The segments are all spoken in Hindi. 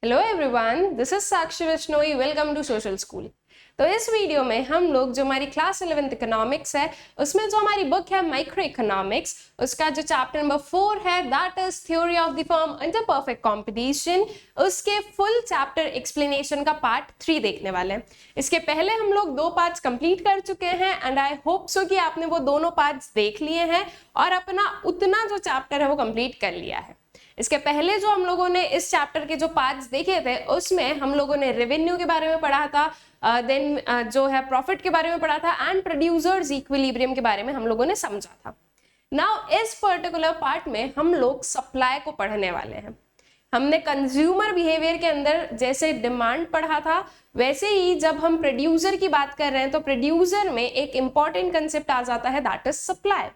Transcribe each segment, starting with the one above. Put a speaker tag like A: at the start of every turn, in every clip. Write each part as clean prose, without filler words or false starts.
A: Hello everyone, this is Sakshi Vishnoi. Welcome to social school. तो इस वीडियो में हम लोग जो हमारी क्लास 11th इकोनॉमिक्स है उसमें जो हमारी बुक है माइक्रो इकोनॉमिक्स, उसका जो चैप्टर नंबर 4 है that is theory of the firm under perfect competition, उसके फुल चैप्टर एक्सप्लेनेशन का पार्ट 3 देखने वाले हैं। इसके पहले हम लोग 2 पार्ट्स कंप्लीट कर चुके हैं एंड आई होप सो कि आपने वो दोनों पार्ट्स देख लिए हैं और अपना उतना जो चैप्टर है वो कंप्लीट कर लिया है। इसके पहले जो हम लोगों ने इस चैप्टर के जो पार्ट्स देखे थे उसमें हम लोगों ने रेवेन्यू के बारे में पढ़ा था, देन जो है प्रॉफिट के बारे में पढ़ा था एंड प्रोड्यूसर्स इक्विलिब्रियम के बारे में हम लोगों ने समझा था। नाउ इस पर्टिकुलर पार्ट में हम लोग सप्लाई को पढ़ने वाले हैं। हमने कंज्यूमर बिहेवियर के अंदर जैसे डिमांड पढ़ा था वैसे ही जब हम प्रोड्यूसर की बात कर रहे हैं तो प्रोड्यूसर में एक इंपॉर्टेंट कंसेप्ट आ जाता है दैट इज सप्लाई।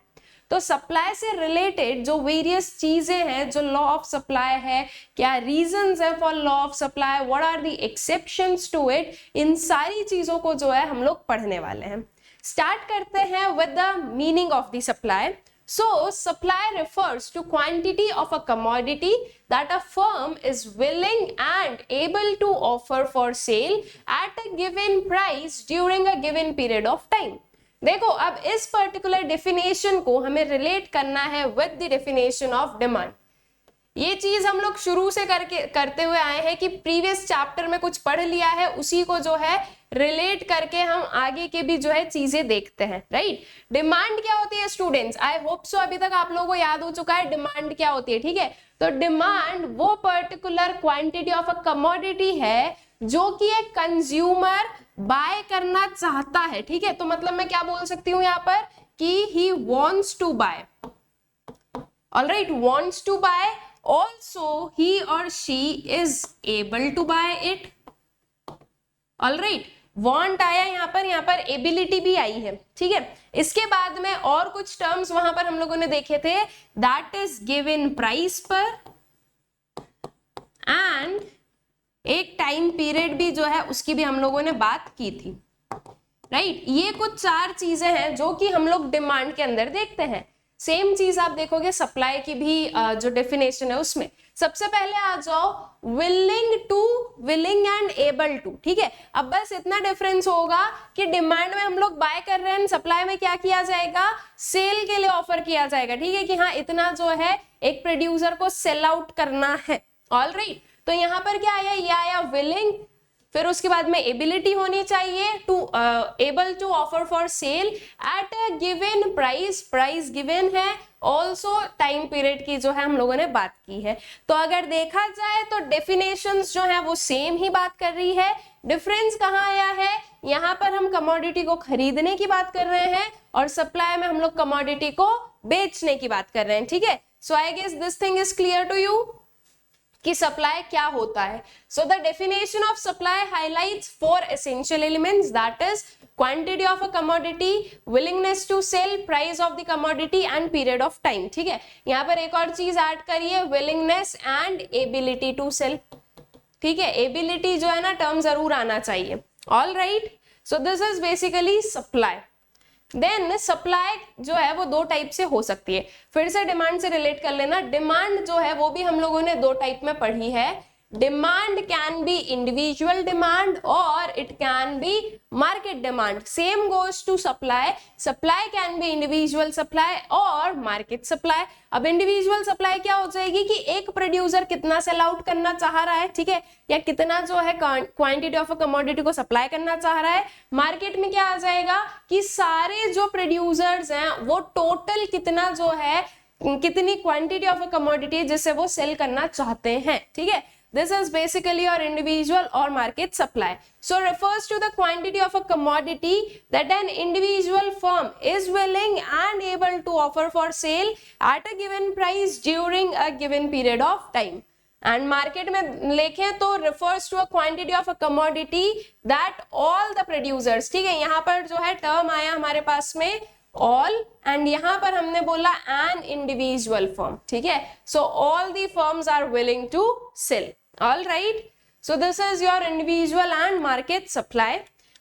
A: तो सप्लाई से रिलेटेड जो वेरियस चीजें हैं, जो लॉ ऑफ सप्लाई है, क्या रीजंस है for law of supply, what are the exceptions to it, इन सारी चीजों को जो है हम लोग पढ़ने वाले हैं। स्टार्ट करते हैं with the meaning of the supply. So, supply refers to quantity of a commodity that a firm is willing and able to offer for sale at a given price during a given period of time. देखो, अब इस पर्टिकुलर डेफिनेशन को हमें रिलेट करना है with the definition of demand. ये चीज हम लोग शुरू से करते हुए आए हैं कि प्रीवियस चैप्टर में कुछ पढ़ लिया है, उसी को जो है रिलेट करके हम आगे के भी जो है चीजें देखते हैं, राइट। डिमांड क्या होती है स्टूडेंट्स? आई होप सो अभी तक आप लोगों को याद हो चुका है डिमांड क्या होती है, ठीक है। तो डिमांड वो particular quantity of a commodity है जो कि एक कंज्यूमर बाय करना चाहता है, ठीक है। तो मतलब मैं क्या बोल सकती हूँ यहाँ पर कि he wants to buy, alright, wants to buy, also he or she is able to buy it, all right। want आया यहाँ पर ability भी आई है, ठीक है। इसके बाद में और कुछ टर्म्स वहां पर हम लोगों ने देखे थे, that is given price पर, and एक टाइम पीरियड भी जो है उसकी भी हम लोगों ने बात की थी, राइट। ये कुछ 4 चीजें हैं जो कि हम लोग डिमांड के अंदर देखते हैं। सेम चीज आप देखोगे सप्लाई की भी जो डेफिनेशन है उसमें। सबसे पहले आ जाओ willing to, willing and able to, ठीक है। अब बस इतना डिफरेंस होगा कि डिमांड में हम लोग बाय कर रहे हैं, सप्लाई में क्या किया जाएगा, सेल के लिए ऑफर किया जाएगा, ठीक है, कि हाँ इतना जो है एक प्रोड्यूसर को सेल आउट करना है, ऑलराइट। तो यहाँ पर क्या आया, ये आया विलिंग, फिर उसके बाद में एबिलिटी होनी चाहिए to able to offer for sale at a given price, price given है, ऑल्सो टाइम पीरियड की जो है हम लोगों ने बात की है। तो अगर देखा जाए तो डेफिनेशंस जो है वो सेम ही बात कर रही है। डिफरेंस कहाँ आया है, यहाँ पर हम कमोडिटी को खरीदने की बात कर रहे हैं और सप्लाई में हम लोग कमोडिटी को बेचने की बात कर रहे हैं, ठीक है। So I guess this thing is clear to you कि सप्लाई क्या होता है। So the definition of supply highlights 4 essential elements, that is quantity of a commodity, willingness to sell, price of the commodity and period of time, ठीक है। यहाँ पर एक और चीज ऐड करिए, willingness and ability to sell, ठीक है। एबिलिटी जो है ना टर्म जरूर आना चाहिए, all right. So this is basically supply. Then supply जो है वो 2 टाइप से हो सकती है। फिर से डिमांड से रिलेट कर लेना, डिमांड जो है वो भी हम लोगों ने 2 टाइप में पढ़ी है। Demand can be individual demand और it can be market demand. Same goes to supply, supply can be individual supply और मार्केट सप्लाई। अब इंडिविजुअल सप्लाई क्या हो जाएगी कि एक प्रोड्यूसर कितना सेल आउट करना चाह रहा है, ठीक है, या कितना जो है क्वांटिटी ऑफ अ कमोडिटी को सप्लाई करना चाह रहा है। मार्केट में क्या आ जाएगा कि सारे जो प्रोड्यूसर्स हैं वो टोटल कितना जो है, कितनी क्वांटिटी ऑफ अ कमोडिटी जिसे वो सेल करना चाहते हैं, ठीक है। This is basically your individual or market supply. So refers to the quantity of a commodity that an individual firm is willing and able to offer for sale at a given price during a given period of time. And market में लिखें तो refers to a quantity of a commodity that all the producers, ठीक है, यहाँ पर जो है टर्म आया हमारे पास में all and यहाँ पर हमने बोला an individual firm, ठीक है। So all the firms are willing to sell. All right, so this is your individual and market supply.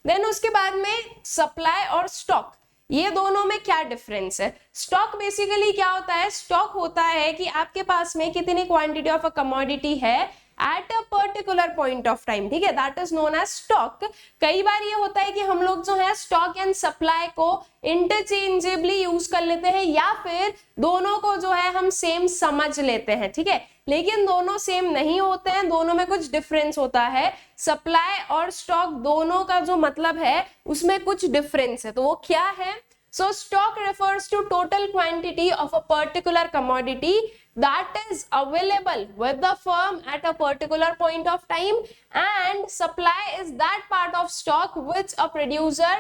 A: Then उसके बाद में supply और stock, ये दोनों में क्या डिफरेंस है? स्टॉक बेसिकली क्या होता है? स्टॉक होता है कि आपके पास में कितनी क्वांटिटी ऑफ अ कमोडिटी है at a particular point of time, ठीक है, that is known as stock. कई बार ये होता है कि हम लोग जो है स्टॉक एंड सप्लाई को इंटरचेंजेबली यूज कर लेते हैं या फिर दोनों को जो है हम सेम समझ लेते हैं, ठीक है, लेकिन दोनों सेम नहीं होते हैं, दोनों में कुछ डिफरेंस होता है। सप्लाई और स्टॉक दोनों का जो मतलब है उसमें कुछ डिफरेंस है, तो वो क्या है? So stock refers to total quantity of a particular commodity that is available with the firm at a particular point of time, and supply is that part of stock which a producer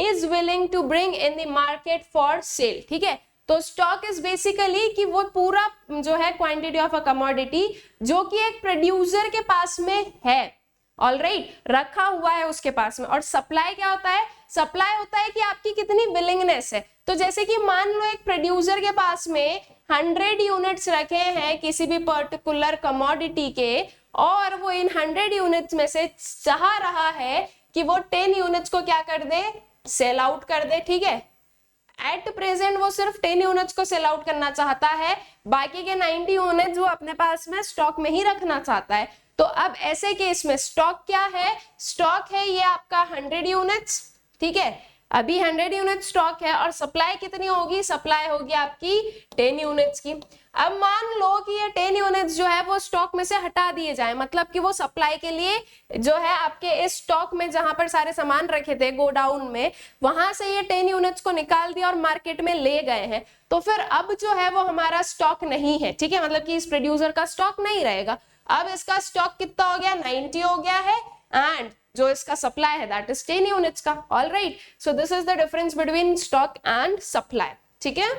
A: is willing to bring in the market for sale, ठीक है। तो स्टॉक इज बेसिकली कि वो पूरा जो है क्वांटिटी ऑफ अ कमोडिटी जो कि एक प्रोड्यूसर के पास में है, ऑलराइट, रखा हुआ है उसके पास में। और सप्लाई क्या होता है? सप्लाई होता है कि आपकी कितनी विलिंगनेस है। तो जैसे कि मान लो एक प्रोड्यूसर के पास में 100 यूनिट्स रखे हैं किसी भी पर्टिकुलर कमोडिटी के, और वो इन 100 यूनिट्स में से चाह रहा है कि वो 10 यूनिट्स को क्या कर दे? सेल आउट कर दे, ठीक है। एट प्रेजेंट वो सिर्फ 10 यूनिट्स को सेल आउट करना चाहता है, बाकी के 90 यूनिट्स वो अपने पास में स्टॉक में ही रखना चाहता है। तो अब ऐसे केस में स्टॉक क्या है? स्टॉक है ये आपका 100 यूनिट्स, ठीक है, अभी 100 यूनिट स्टॉक है, और सप्लाई कितनी होगी? सप्लाई होगी आपकी 10 यूनिट्स की। अब मान लो कि ये 10 यूनिट्स जो है वो स्टॉक में से हटा दिए जाए, मतलब कि वो सप्लाई के लिए जो है आपके इस स्टॉक में जहां पर सारे सामान रखे थे गोडाउन में, वहां से ये 10 यूनिट्स को निकाल दिया और मार्केट में ले गए हैं, तो फिर अब जो है वो हमारा स्टॉक नहीं है, ठीक है, मतलब कि इस प्रोड्यूसर का स्टॉक नहीं रहेगा। अब इसका स्टॉक कितना हो गया? 90 हो गया है, एंड जो इसका सप्लाई है दैट इज 10 यूनिट्स का, alright. So this is the difference between stock and supply, ठीक है।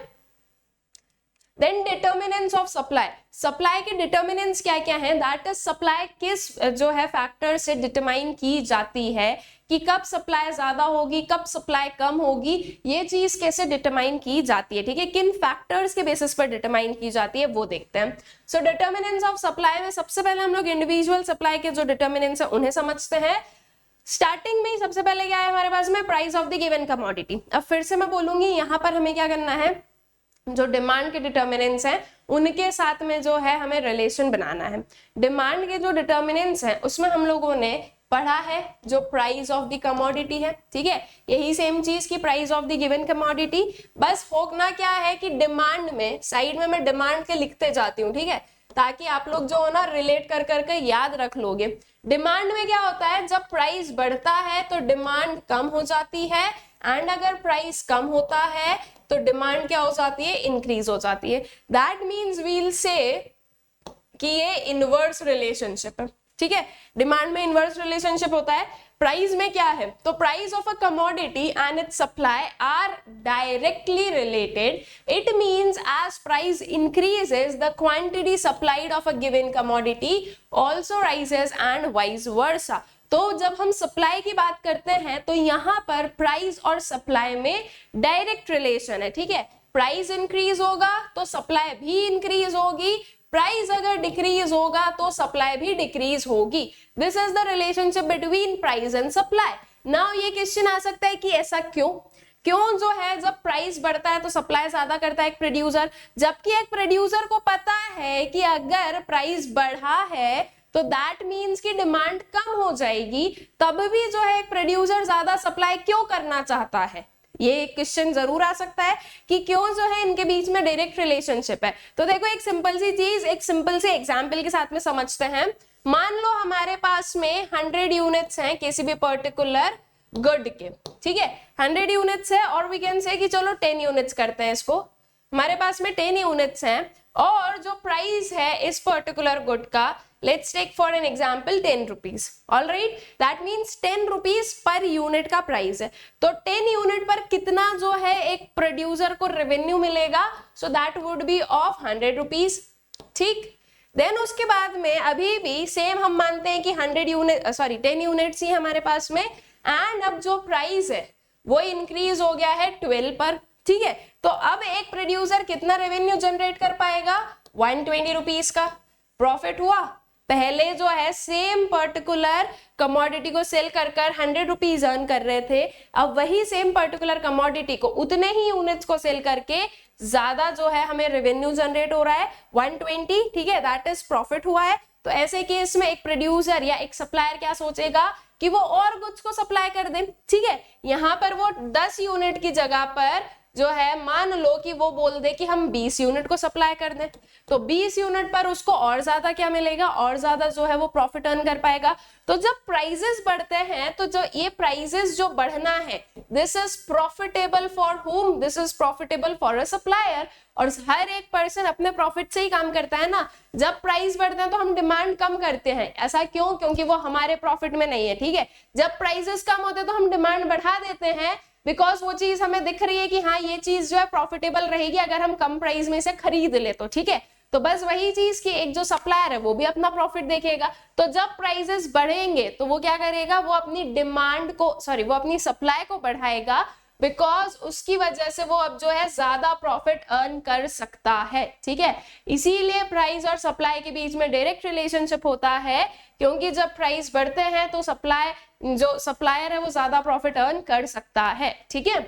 A: Then determinants of supply, supply के डिटर्मिनेंट्स क्या क्या हैं? दैट इज सप्लाई किस जो है फैक्टर से डिटरमाइन की जाती है कि कब सप्लाई ज्यादा होगी, कब सप्लाई कम होगी, ये चीज कैसे डिटरमाइन की जाती है, ठीक है, किन फैक्टर्स के बेसिस पर डिटरमाइन की जाती है वो देखते हैं। सो डिटर्मिनेंट्स ऑफ सप्लाई में सबसे पहले हम लोग इंडिविजुअल सप्लाई के जो डिटर्मिनेंट्स है उन्हें समझते हैं। स्टार्टिंग में सबसे पहले क्या है हमारे पास में? Price of the given commodity. अब फिर से मैं बोलूंगी, यहाँ पर हमें क्या करना है, जो डिमांड के डिटर्मिनेंट्स हैं उनके साथ में जो है हमें रिलेशन बनाना है। डिमांड के जो डिटर्मिनेंट्स हैं उसमें हम लोगों ने पढ़ा है जो प्राइस ऑफ द कमोडिटी है, ठीक है, यही सेम चीज की price of the given commodity. बस होना क्या है कि डिमांड में साइड में मैं डिमांड के लिखते जाती हूँ, ठीक है, ताकि आप लोग जो हो ना रिलेट कर करके याद रख लोगे। डिमांड में क्या होता है? जब प्राइस बढ़ता है तो डिमांड कम हो जाती है, एंड अगर प्राइस कम होता है तो डिमांड क्या हो जाती है? इंक्रीज हो जाती है। दैट मीन्स वील से कि ये इनवर्स रिलेशनशिप है, ठीक है, डिमांड में इनवर्स रिलेशनशिप होता है। प्राइस में क्या है? तो price of a commodity and its supply are directly related. It means as price increases the quantity supplied of a given commodity also rises and vice versa. तो जब हम सप्लाई की बात करते हैं तो यहाँ पर प्राइस और सप्लाई में डायरेक्ट रिलेशन है, ठीक है, प्राइस इंक्रीज होगा तो सप्लाई भी इंक्रीज होगी, प्राइस अगर डिक्रीज होगा तो सप्लाई भी डिक्रीज होगी। This is the relationship between price and supply. Now ये क्वेश्चन आ सकता है कि ऐसा क्यों? क्यों जो है जब प्राइस बढ़ता है तो सप्लाई ज्यादा करता है एक प्रोड्यूसर, जबकि एक प्रोड्यूसर को पता है कि अगर प्राइस बढ़ा है तो दैट मीन्स कि डिमांड कम हो जाएगी, तब भी जो है एक प्रोड्यूसर ज्यादा सप्लाई क्यों करना चाहता है? ये क्वेश्चन जरूर आ सकता है कि क्यों जो है इनके बीच में डायरेक्ट रिलेशनशिप है। तो देखो एक सिंपल सी चीज एक सिंपल से एग्जांपल के साथ में समझते हैं। मान लो हमारे पास में 100 यूनिट्स हैं किसी भी पर्टिकुलर गुड के, ठीक है, 100 यूनिट्स है, और वी कैन से कि चलो 10 यूनिट्स करते हैं इसको। हमारे पास में 10 यूनिट्स हैं, और जो प्राइस है इस पर्टिकुलर गुड का, let's take for an example 10 rupees, all right, that means 10 rupees per unit का प्राइस है। तो 10 यूनिट पर कितना जो है एक प्रोड्यूसर को रेवेन्यू मिलेगा? so that would be of 100 rupees, ठीक। देन उसके बाद में अभी भी सेम हम मानते हैं कि 10 यूनिट्स ही हमारे पास में, एंड अब जो प्राइस है वो इंक्रीज हो गया है 12 पर, ठीक है। तो अब एक प्रोड्यूसर कितना रेवेन्यू जनरेट कर पाएगा? 120 रुपीज का प्रॉफिट हुआ। पहले जो है सेम पर्टिकुलर कमोडिटी को सेल कर 100 रुपीज अर्न कर रहे थे, अब वही सेम पर्टिकुलर कमोडिटी को उतने ही यूनिट्स को सेल करके ज्यादा जो है हमें रेवेन्यू जनरेट हो रहा है 120, ठीक है, दैट इज प्रॉफिट हुआ है। तो ऐसे केस में एक प्रोड्यूसर या एक सप्लायर क्या सोचेगा कि वो और गुड्स को सप्लाई कर दे, ठीक है। यहाँ पर वो 10 यूनिट की जगह पर जो है मान लो कि वो बोल दे कि हम 20 यूनिट को सप्लाई कर दें, तो 20 यूनिट पर उसको और ज्यादा क्या मिलेगा, और ज्यादा जो है वो प्रॉफिट अर्न कर पाएगा। तो जब प्राइसेस बढ़ते हैं तो जो ये प्राइसेस जो बढ़ना है, दिस इज प्रॉफिटेबल फॉर हुम, this is profitable for a supplier. और हर एक पर्सन अपने प्रॉफिट से ही काम करता है ना। जब प्राइस बढ़ते हैं तो हम डिमांड कम करते हैं, ऐसा क्यों? क्योंकि वो हमारे प्रॉफिट में नहीं है, ठीक है। जब प्राइसेस कम होते हैं तो हम डिमांड बढ़ा देते हैं, बिकॉज वो चीज हमें दिख रही है कि हाँ ये चीज जो है प्रॉफिटेबल रहेगी अगर हम कम प्राइस में से खरीद ले तो, ठीक है। तो बस वही चीज कि एक जो सप्लायर है वो भी अपना प्रॉफिट देखेगा। तो जब प्राइसेस बढ़ेंगे तो वो क्या करेगा, वो अपनी डिमांड को वो अपनी सप्लाई को बढ़ाएगा, बिकॉज उसकी वजह से वो अब जो है ज्यादा प्रॉफिट अर्न कर सकता है, ठीक है। इसीलिए प्राइस और सप्लाई के बीच में डायरेक्ट रिलेशनशिप होता है, क्योंकि जब प्राइस बढ़ते हैं तो जो सप्लायर है वो ज्यादा प्रॉफिट अर्न कर सकता है, ठीक है।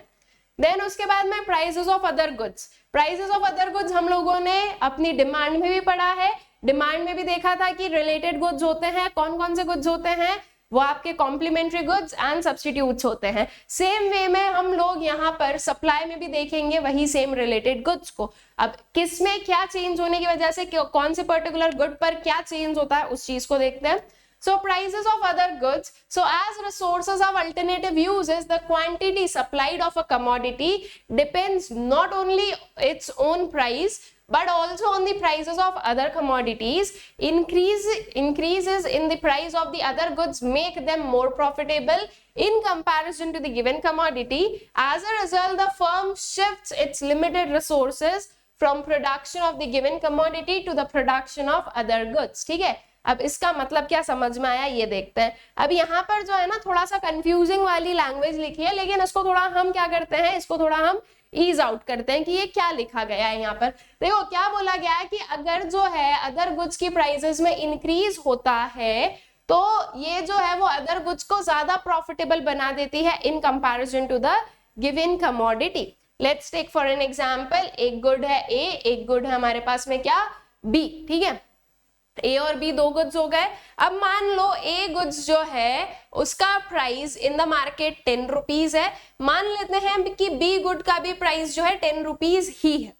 A: देन उसके बाद में prices of other goods. Prices of other goods हम लोगों ने अपनी डिमांड में भी पढ़ा है, डिमांड में भी देखा था कि रिलेटेड गुड्स होते हैं, कौन कौन से गुड्स होते हैं, वो आपके कॉम्प्लीमेंट्री गुड्स एंड सब्स्टिट्यूट्स होते हैं। सेम वे में हम लोग यहाँ पर सप्लाई में भी देखेंगे वही सेम रिलेटेड गुड्स को। अब किस में क्या चेंज होने की वजह से कौन से पर्टिकुलर गुड पर क्या चेंज होता है उस चीज को देखते हैं। So prices of other goods. So as resources of alternative uses, the quantity supplied of a commodity depends not only its own price, but also on the prices of other commodities. Increases in the price of the other goods make them more profitable in comparison to the given commodity. As a result, the firm shifts its limited resources from production of the given commodity to the production of other goods. ठीक है। अब इसका मतलब क्या समझ में आया ये देखते हैं। अब यहाँ पर जो है ना थोड़ा सा कंफ्यूजिंग वाली लैंग्वेज लिखी है, लेकिन इसको थोड़ा हम क्या करते हैं, इसको थोड़ा हम ईज आउट करते हैं कि ये क्या लिखा गया है। यहाँ पर देखो क्या बोला गया है कि अगर जो है अदर गुड्स की प्राइसेस में इंक्रीज होता है तो ये जो है वो अदर गुड्स को ज्यादा प्रॉफिटेबल बना देती है in comparison to the given commodity. Let's take for an example, एक गुड है ए, एक गुड है हमारे पास में क्या बी, ठीक है। ए और बी दो गुड्स हो गए। अब मान लो ए गुड्स जो है उसका price in the market 10 rupees है, मान लेते हैं कि बी गुड का भी प्राइस जो है 10 रुपीज ही है।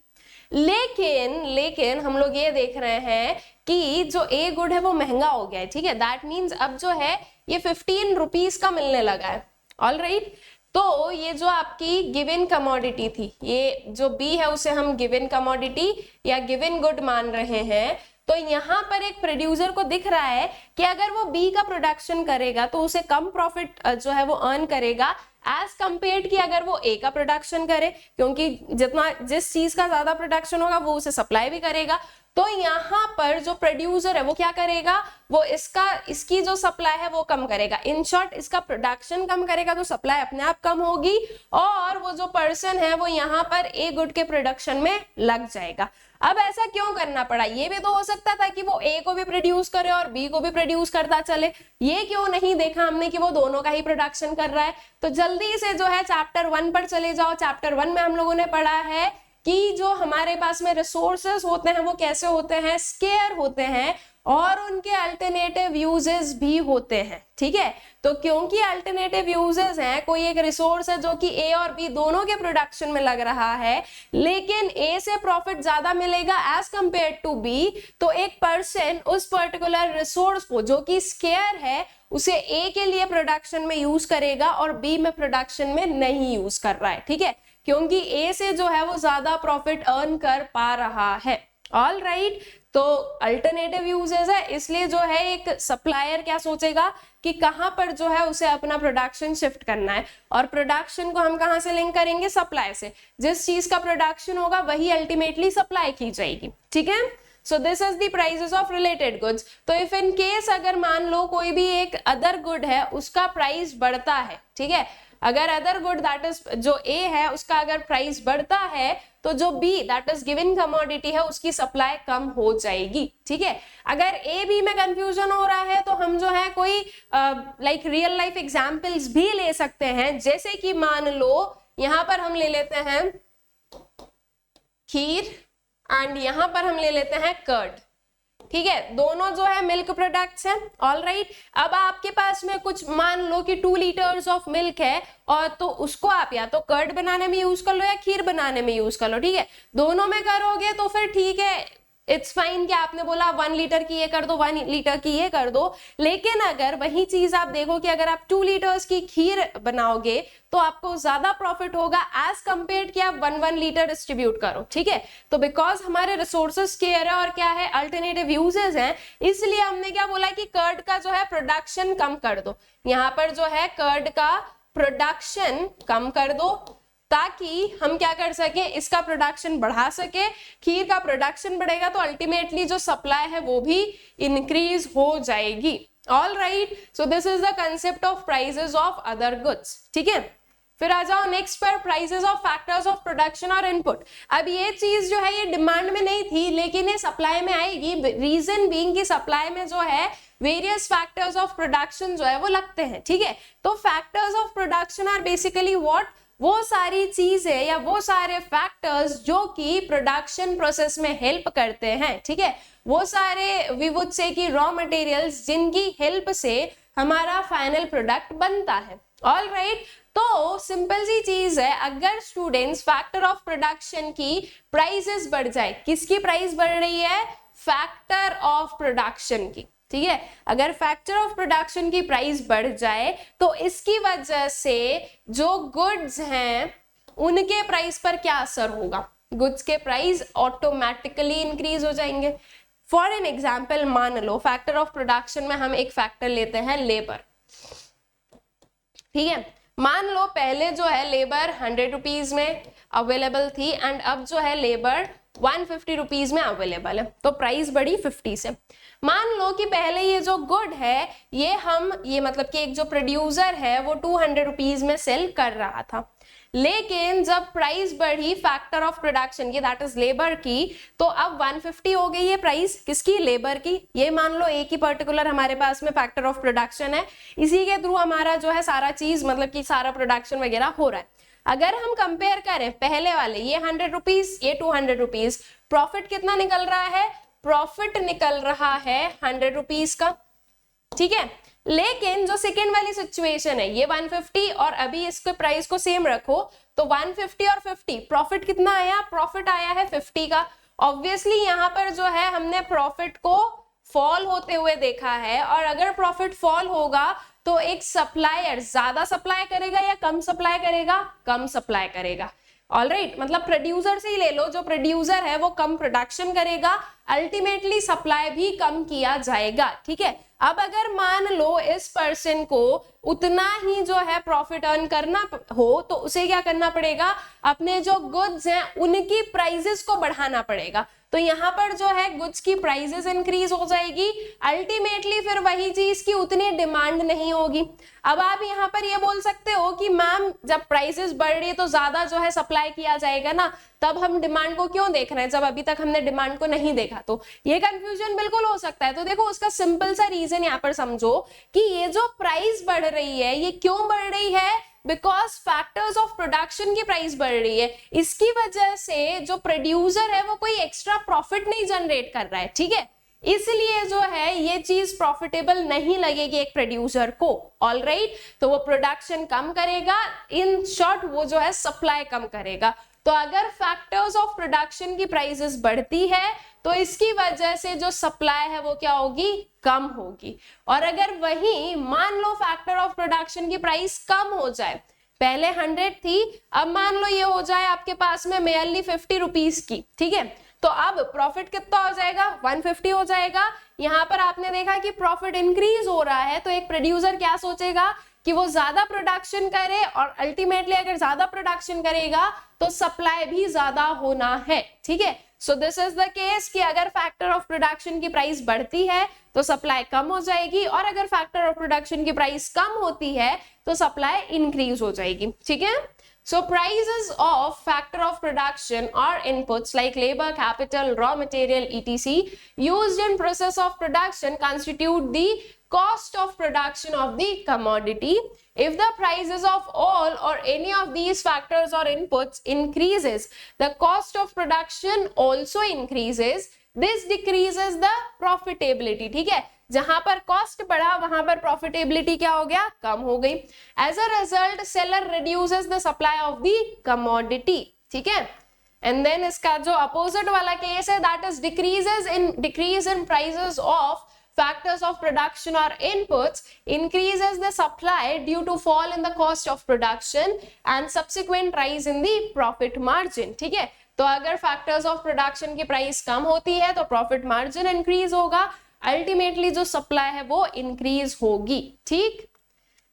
A: लेकिन हम लोग ये देख रहे हैं कि जो ए गुड है वो महंगा हो गया है, ठीक है। दैट मीन्स अब जो है ये 15 रुपीज का मिलने लगा है। ऑल राइट, तो ये जो आपकी गिवन कमोडिटी थी, ये जो बी है उसे हम गिवन कमोडिटी या गिवन गुड मान रहे हैं। तो यहाँ पर एक प्रोड्यूसर को दिख रहा है कि अगर वो बी का प्रोडक्शन करेगा तो उसे कम प्रॉफिट जो है वो अर्न करेगा एज कंपेयर्ड कि अगर वो ए का प्रोडक्शन करे, क्योंकि जिस चीज का ज्यादा प्रोडक्शन होगा वो उसे सप्लाई भी करेगा। तो यहाँ पर जो प्रोड्यूसर है वो क्या करेगा, वो इसकी जो सप्लाई है वो कम करेगा। इन शॉर्ट इसका प्रोडक्शन कम करेगा तो सप्लाई अपने आप कम होगी और वो जो पर्सन है वो यहाँ पर ए गुड के प्रोडक्शन में लग जाएगा। अब ऐसा क्यों करना पड़ा, ये भी तो हो सकता था कि वो ए को भी प्रोड्यूस करे और बी को भी प्रोड्यूस करता चले, ये क्यों नहीं देखा हमने कि वो दोनों का ही प्रोडक्शन कर रहा है। तो जल्दी से जो है चैप्टर 1 पर चले जाओ। चैप्टर 1 में हम लोगों ने पढ़ा है कि जो हमारे पास में रिसोर्सेस होते हैं वो कैसे होते हैं, स्केयर होते हैं और उनके अल्टरनेटिव यूजेस भी होते हैं, ठीक है। तो क्योंकि अल्टरनेटिव यूजेस हैं, कोई एक रिसोर्स है जो कि ए और बी दोनों के प्रोडक्शन में लग रहा है, लेकिन ए से प्रॉफिट ज्यादा मिलेगा एज कंपेयर टू बी, तो एक पर्सन उस पर्टिकुलर रिसोर्स को जो कि स्केयर है उसे ए के लिए प्रोडक्शन में यूज करेगा और बी में प्रोडक्शन में नहीं यूज कर रहा है, ठीक है, क्योंकि ए से जो है वो ज्यादा प्रॉफिट अर्न कर पा रहा है। ऑल राइट, तो अल्टरनेटिव यूजेस है, इसलिए जो है एक सप्लायर क्या सोचेगा कि कहां पर जो है उसे अपना प्रोडक्शन शिफ्ट करना है, और प्रोडक्शन को हम कहां से लिंक करेंगे, सप्लाई से। जिस चीज का प्रोडक्शन होगा वही अल्टीमेटली सप्लाई की जाएगी, ठीक है। सो this is the prices of related goods. तो इफ इन केस अगर मान लो कोई भी एक अदर गुड है उसका प्राइस बढ़ता है, ठीक है, अगर अदर गुड दैट इज जो ए है उसका अगर प्राइस बढ़ता है तो जो B that is given commodity है उसकी सप्लाई कम हो जाएगी, ठीक है। अगर ए बी में कंफ्यूजन हो रहा है तो हम जो है कोई लाइक रियल लाइफ एग्जांपल्स भी ले सकते हैं, जैसे कि मान लो यहां पर हम ले लेते हैं खीर एंड यहां पर हम ले लेते हैं कर्ड। ठीक है, दोनों जो है मिल्क प्रोडक्ट्स हैं। ऑल राइट, अब आपके पास में कुछ मान लो कि 2 लीटर्स ऑफ मिल्क है, और तो उसको आप या तो कर्ड बनाने में यूज कर लो या खीर बनाने में यूज कर लो, ठीक है, दोनों में करोगे तो फिर ठीक है, इट्स फाइन कि आपने बोला 1 लीटर की ये कर दो, 1 लीटर की ये कर दो। लेकिन अगर वही चीज आप देखो कि अगर आप 2 लीटर्स की खीर बनाओगे तो आपको ज्यादा प्रॉफिट होगा एज कंपेयर कि आप 1 लीटर डिस्ट्रीब्यूट करो, ठीक है। तो बिकॉज हमारे रिसोर्सेज स्केयर है और क्या है, अल्टरनेटिव यूजेस हैं, इसलिए हमने क्या बोला कि कर्ड का जो है प्रोडक्शन कम कर दो। यहाँ पर जो है कर्ड का प्रोडक्शन कम कर दो ताकि हम क्या कर सके, इसका प्रोडक्शन बढ़ा सके। खीर का प्रोडक्शन बढ़ेगा तो अल्टीमेटली जो सप्लाई है वो भी इंक्रीज हो जाएगी। All right, so this is the concept of prices of other goods, ठीक है। फिर आ जाओ नेक्स्ट पर, prices of factors of production और इनपुट। अब ये चीज जो है ये डिमांड में नहीं थी लेकिन ये सप्लाई में आएगी, रीजन बीइंग कि सप्लाई में जो है वेरियस फैक्टर्स ऑफ प्रोडक्शन जो है वो लगते हैं, ठीक है। तो factors of production are basically what, वो सारी चीजें या वो सारे फैक्टर्स जो कि प्रोडक्शन प्रोसेस में हेल्प करते हैं, ठीक है, वो सारे वी वुड से कि रॉ मटेरियल्स जिनकी हेल्प से हमारा फाइनल प्रोडक्ट बनता है। ऑल राइट, तो सिंपल सी चीज है, अगर स्टूडेंट्स फैक्टर ऑफ प्रोडक्शन की प्राइसेस बढ़ जाए, किसकी प्राइस बढ़ रही है, फैक्टर ऑफ प्रोडक्शन की, ठीक है। अगर फैक्टर ऑफ प्रोडक्शन की प्राइस बढ़ जाए तो इसकी वजह से जो गुड्स हैं उनके प्राइस पर क्या असर होगा, गुड्स के प्राइस ऑटोमेटिकली इंक्रीज हो जाएंगे। फॉर एन एग्जाम्पल, मान लो फैक्टर ऑफ प्रोडक्शन में हम एक फैक्टर लेते हैं लेबर, ठीक है। मान लो पहले जो है लेबर 100 रुपीज में अवेलेबल थी एंड अब जो है लेबर 150 रुपीज में अवेलेबल है, तो प्राइस बढ़ी 50 से। मान लो कि पहले ये जो गुड है ये मतलब कि एक जो प्रोड्यूसर है वो 200 रुपीज में सेल कर रहा था, लेकिन जब प्राइस बढ़ी फैक्टर ऑफ प्रोडक्शन की, दैट इज लेबर की, तो अब 150 हो गई है प्राइस, किसकी, लेबर की। ये मान लो एक ही पर्टिकुलर हमारे पास में फैक्टर ऑफ प्रोडक्शन है, इसी के थ्रू हमारा जो है सारा चीज मतलब कि सारा प्रोडक्शन वगैरह हो रहा है। अगर हम कंपेयर करें पहले वाले, ये 100 रुपीज, ये 200 रुपीज, प्रॉफिट कितना निकल रहा है, प्रॉफिट निकल रहा है 100 रुपीज का, ठीक है। लेकिन जो सेकेंड वाली सिचुएशन है, ये 150 और अभी इसके प्राइस को सेम रखो तो 150 और 50, प्रॉफिट कितना आया, प्रॉफिट आया है 50 का। ऑब्वियसली यहाँ पर जो है हमने प्रॉफिट को फॉल होते हुए देखा है, और अगर प्रॉफिट फॉल होगा तो एक सप्लायर ज्यादा सप्लाई करेगा या कम सप्लाई करेगा, कम सप्लाई करेगा। ऑलराइट, मतलब प्रोड्यूसर से ही ले लो, जो प्रोड्यूसर है वो कम प्रोडक्शन करेगा, अल्टीमेटली सप्लाई भी कम किया जाएगा, ठीक है। अब अगर मान लो इस पर्सन को उतना ही जो है प्रॉफिट अर्न करना हो तो उसे क्या करना पड़ेगा, अपने जो गुड्स हैं उनकी प्राइसेस को बढ़ाना पड़ेगा। तो यहाँ पर जो है गुड्स की प्राइसेस इंक्रीज हो जाएगी, अल्टीमेटली फिर वही चीज की उतनी डिमांड नहीं होगी। अब आप यहाँ पर ये बोल सकते हो कि मैम जब प्राइसेस बढ़ रही है तो ज्यादा जो है सप्लाई किया जाएगा ना, तब हम डिमांड को क्यों देख रहे हैं जब अभी तक हमने डिमांड को नहीं देखा। तो ये कंफ्यूजन बिल्कुल हो सकता है। तो देखो उसका सिंपल सा रीजन यहाँ पर समझो कि ये जो प्राइस बढ़ रही है ये क्यों बढ़ रही है, बिकॉज फैक्टर्स ऑफ प्रोडक्शन की प्राइस बढ़ रही है। इसकी वजह से जो प्रोड्यूसर है वो कोई एक्स्ट्रा प्रॉफिट नहीं जनरेट कर रहा है, ठीक है, इसलिए जो है ये चीज प्रॉफिटेबल नहीं लगेगी एक प्रोड्यूसर को। ऑल राइट, तो वो प्रोडक्शन कम करेगा, इन शॉर्ट वो जो है सप्लाई कम करेगा। तो अगर फैक्टर्स ऑफ प्रोडक्शन की प्राइसेस बढ़ती है तो इसकी वजह से जो सप्लाई है वो क्या होगी, कम होगी। और अगर वही मान लो फैक्टर ऑफ प्रोडक्शन की प्राइस कम हो जाए, पहले 100 थी, अब मान लो ये हो जाए आपके पास में मेयरली 50 रुपीज की, ठीक है, तो अब प्रॉफिट कितना हो जाएगा, 150 हो जाएगा। यहाँ पर आपने देखा कि प्रॉफिट इंक्रीज हो रहा है, तो एक प्रोड्यूसर क्या सोचेगा कि वो ज्यादा प्रोडक्शन करे, और अल्टीमेटली अगर ज्यादा प्रोडक्शन करेगा तो सप्लाई भी ज्यादा होना है, ठीक है। सो दिस इज द केस कि अगर फैक्टर ऑफ प्रोडक्शन की प्राइस बढ़ती है तो सप्लाई कम हो जाएगी, और अगर फैक्टर ऑफ प्रोडक्शन की प्राइस कम होती है तो सप्लाई इंक्रीज हो जाएगी, ठीक है। So prices of factor of production are inputs like labor, capital, raw material, etc. used in process of production constitute the cost of production of the commodity. If the prices of all or any of these factors or inputs increases, the cost of production also increases. This decreases the profitability, ठीक है, जहां पर कॉस्ट बढ़ा वहां पर प्रॉफिटेबिलिटी क्या हो गया, कम हो गई। As a result seller reduces the supply of the commodity, ठीक है। एंड देन इसका जो अपोजिट वाला केस है that is decrease in prices of factors of production or inputs increases the supply due to fall in the cost of production and subsequent rise in the profit margin, ठीक है। तो अगर फैक्टर्स ऑफ प्रोडक्शन की प्राइस कम होती है तो प्रॉफिट मार्जिन इंक्रीज होगा, अल्टीमेटली जो सप्लाई है वो इंक्रीज होगी, ठीक।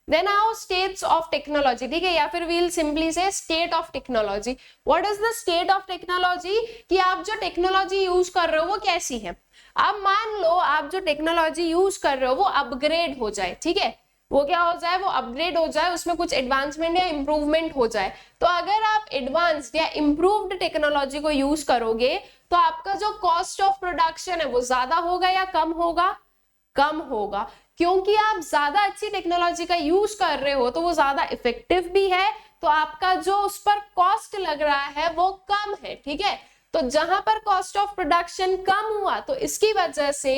A: Then now states of technology, ठीक है, या फिर we'll simply say state of technology. What is the state of technology? कि आप जो टेक्नोलॉजी यूज कर रहे हो वो कैसी है। अब मान लो आप जो टेक्नोलॉजी यूज कर रहे हो वो अपग्रेड हो जाए, ठीक है, वो क्या हो जाए, वो अपग्रेड हो जाए, उसमें कुछ एडवांसमेंट या इंप्रूवमेंट हो जाए। तो अगर आप एडवांस्ड या इंप्रूव्ड टेक्नोलॉजी को यूज करोगे तो आपका जो कॉस्ट ऑफ प्रोडक्शन है वो ज्यादा होगा या कम होगा, कम होगा, क्योंकि आप ज्यादा अच्छी टेक्नोलॉजी का यूज कर रहे हो तो वो ज्यादा इफेक्टिव भी है, तो आपका जो उस पर कॉस्ट लग रहा है वो कम है, ठीक है। तो जहां पर कॉस्ट ऑफ प्रोडक्शन कम हुआ तो इसकी वजह से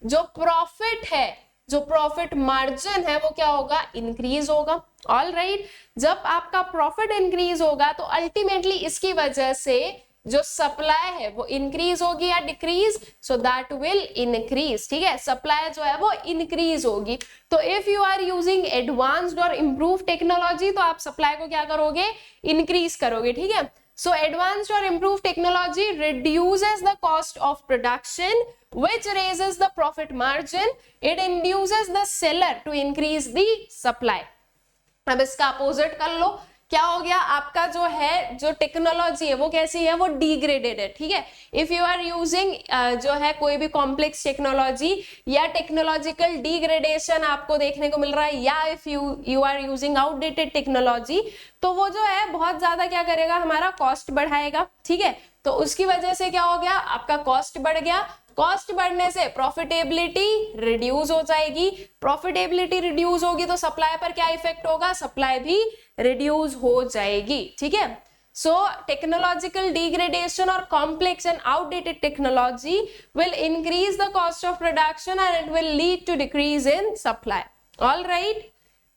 A: जो प्रॉफिट है, जो प्रॉफिट मार्जिन है वो क्या होगा, इंक्रीज होगा। ऑल राइट, जब आपका प्रॉफिट इंक्रीज होगा तो अल्टीमेटली इसकी वजह से जो सप्लाई है वो इंक्रीज होगी या decrease, so that will increase, ठीक है, सप्लाई जो है वो इंक्रीज होगी। तो if you are using advanced और इम्प्रूव टेक्नोलॉजी तो आप सप्लाई को क्या करोगे, इंक्रीज करोगे, ठीक है। So advanced or improved technology reduces the cost of production, which raises the profit margin. It induces the seller to increase the supply. अब इसका अपोजिट कर लो, क्या हो गया, आपका जो है जो टेक्नोलॉजी है वो कैसी है, वो डिग्रेडेड है, ठीक है। इफ यू आर यूजिंग जो है कोई भी कॉम्प्लेक्स टेक्नोलॉजी या टेक्नोलॉजिकल डिग्रेडेशन आपको देखने को मिल रहा है, या if you are using outdated technology, तो वो जो है बहुत ज्यादा क्या करेगा, हमारा कॉस्ट बढ़ाएगा, ठीक है। तो उसकी वजह से क्या हो गया, आपका कॉस्ट बढ़ गया, कॉस्ट बढ़ने से प्रॉफिटेबिलिटी रिड्यूस हो जाएगी, प्रॉफिटेबिलिटी रिड्यूस होगी तो सप्लाई पर क्या इफेक्ट होगा, सप्लाई भी रिड्यूस हो जाएगी, ठीक है। सो टेक्नोलॉजिकल डिग्रेडेशन और complex and outdated technology will increase the cost of production and it will lead to decrease in supply. All right,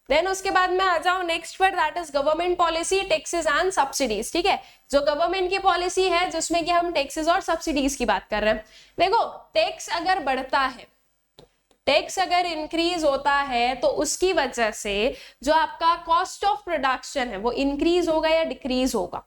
A: then उसके बाद में आ जाओ नेक्स्ट पर, that is government policy, taxes and subsidies, ठीक है। जो गवर्नमेंट की पॉलिसी है जिसमें कि हम टैक्सेस और सब्सिडीज की बात कर रहे हैं। देखो, टैक्स अगर बढ़ता है, टैक्स अगर इंक्रीज होता है तो उसकी वजह से जो आपका कॉस्ट ऑफ प्रोडक्शन है वो इंक्रीज होगा या डिक्रीज होगा।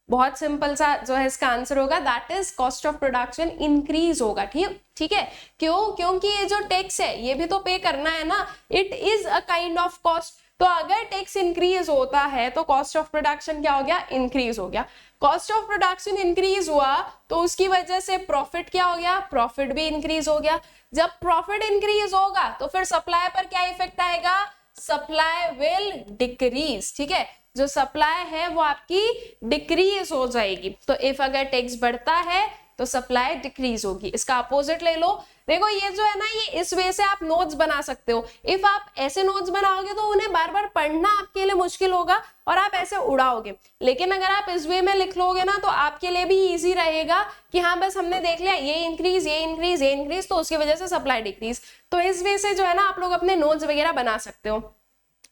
A: बहुत सिंपल सा जो है इसका आंसर होगा, that is cost of production increase होगा, ठीक है। क्यों, क्योंकि ये जो टैक्स है ये भी तो पे करना है ना, it is a kind of cost. तो अगर टैक्स इंक्रीज होता है तो कॉस्ट ऑफ प्रोडक्शन क्या हो गया, इंक्रीज हो गया। कॉस्ट ऑफ प्रोडक्शन इंक्रीज हुआ तो उसकी वजह से प्रॉफिट क्या हो गया, प्रॉफिट भी इंक्रीज हो गया। जब प्रॉफिट इंक्रीज होगा तो फिर सप्लाई पर क्या इफेक्ट आएगा, सप्लाई विल डिक्रीज, ठीक है, जो सप्लाई है वो आपकी डिक्रीज हो जाएगी। तो इफ अगर टैक्स बढ़ता है तो सप्लाई डिक्रीज होगी। इसका अपोजिट ले लो, देखो ये जो है ना, ये इस वे से आप नोट्स बना सकते हो। इफ आप ऐसे नोट्स बनाओगे तो उन्हें बार बार पढ़ना आपके लिए मुश्किल होगा और आप ऐसे उड़ाओगे, लेकिन अगर आप इस वे में लिख लोगे ना तो आपके लिए भी इजी रहेगा कि हाँ बस हमने देख लिया ये इंक्रीज, ये इंक्रीज, ये इंक्रीज, तो उसकी वजह से सप्लाई डिक्रीज। तो इस वे से जो है ना आप लोग अपने नोट्स वगैरह बना सकते हो।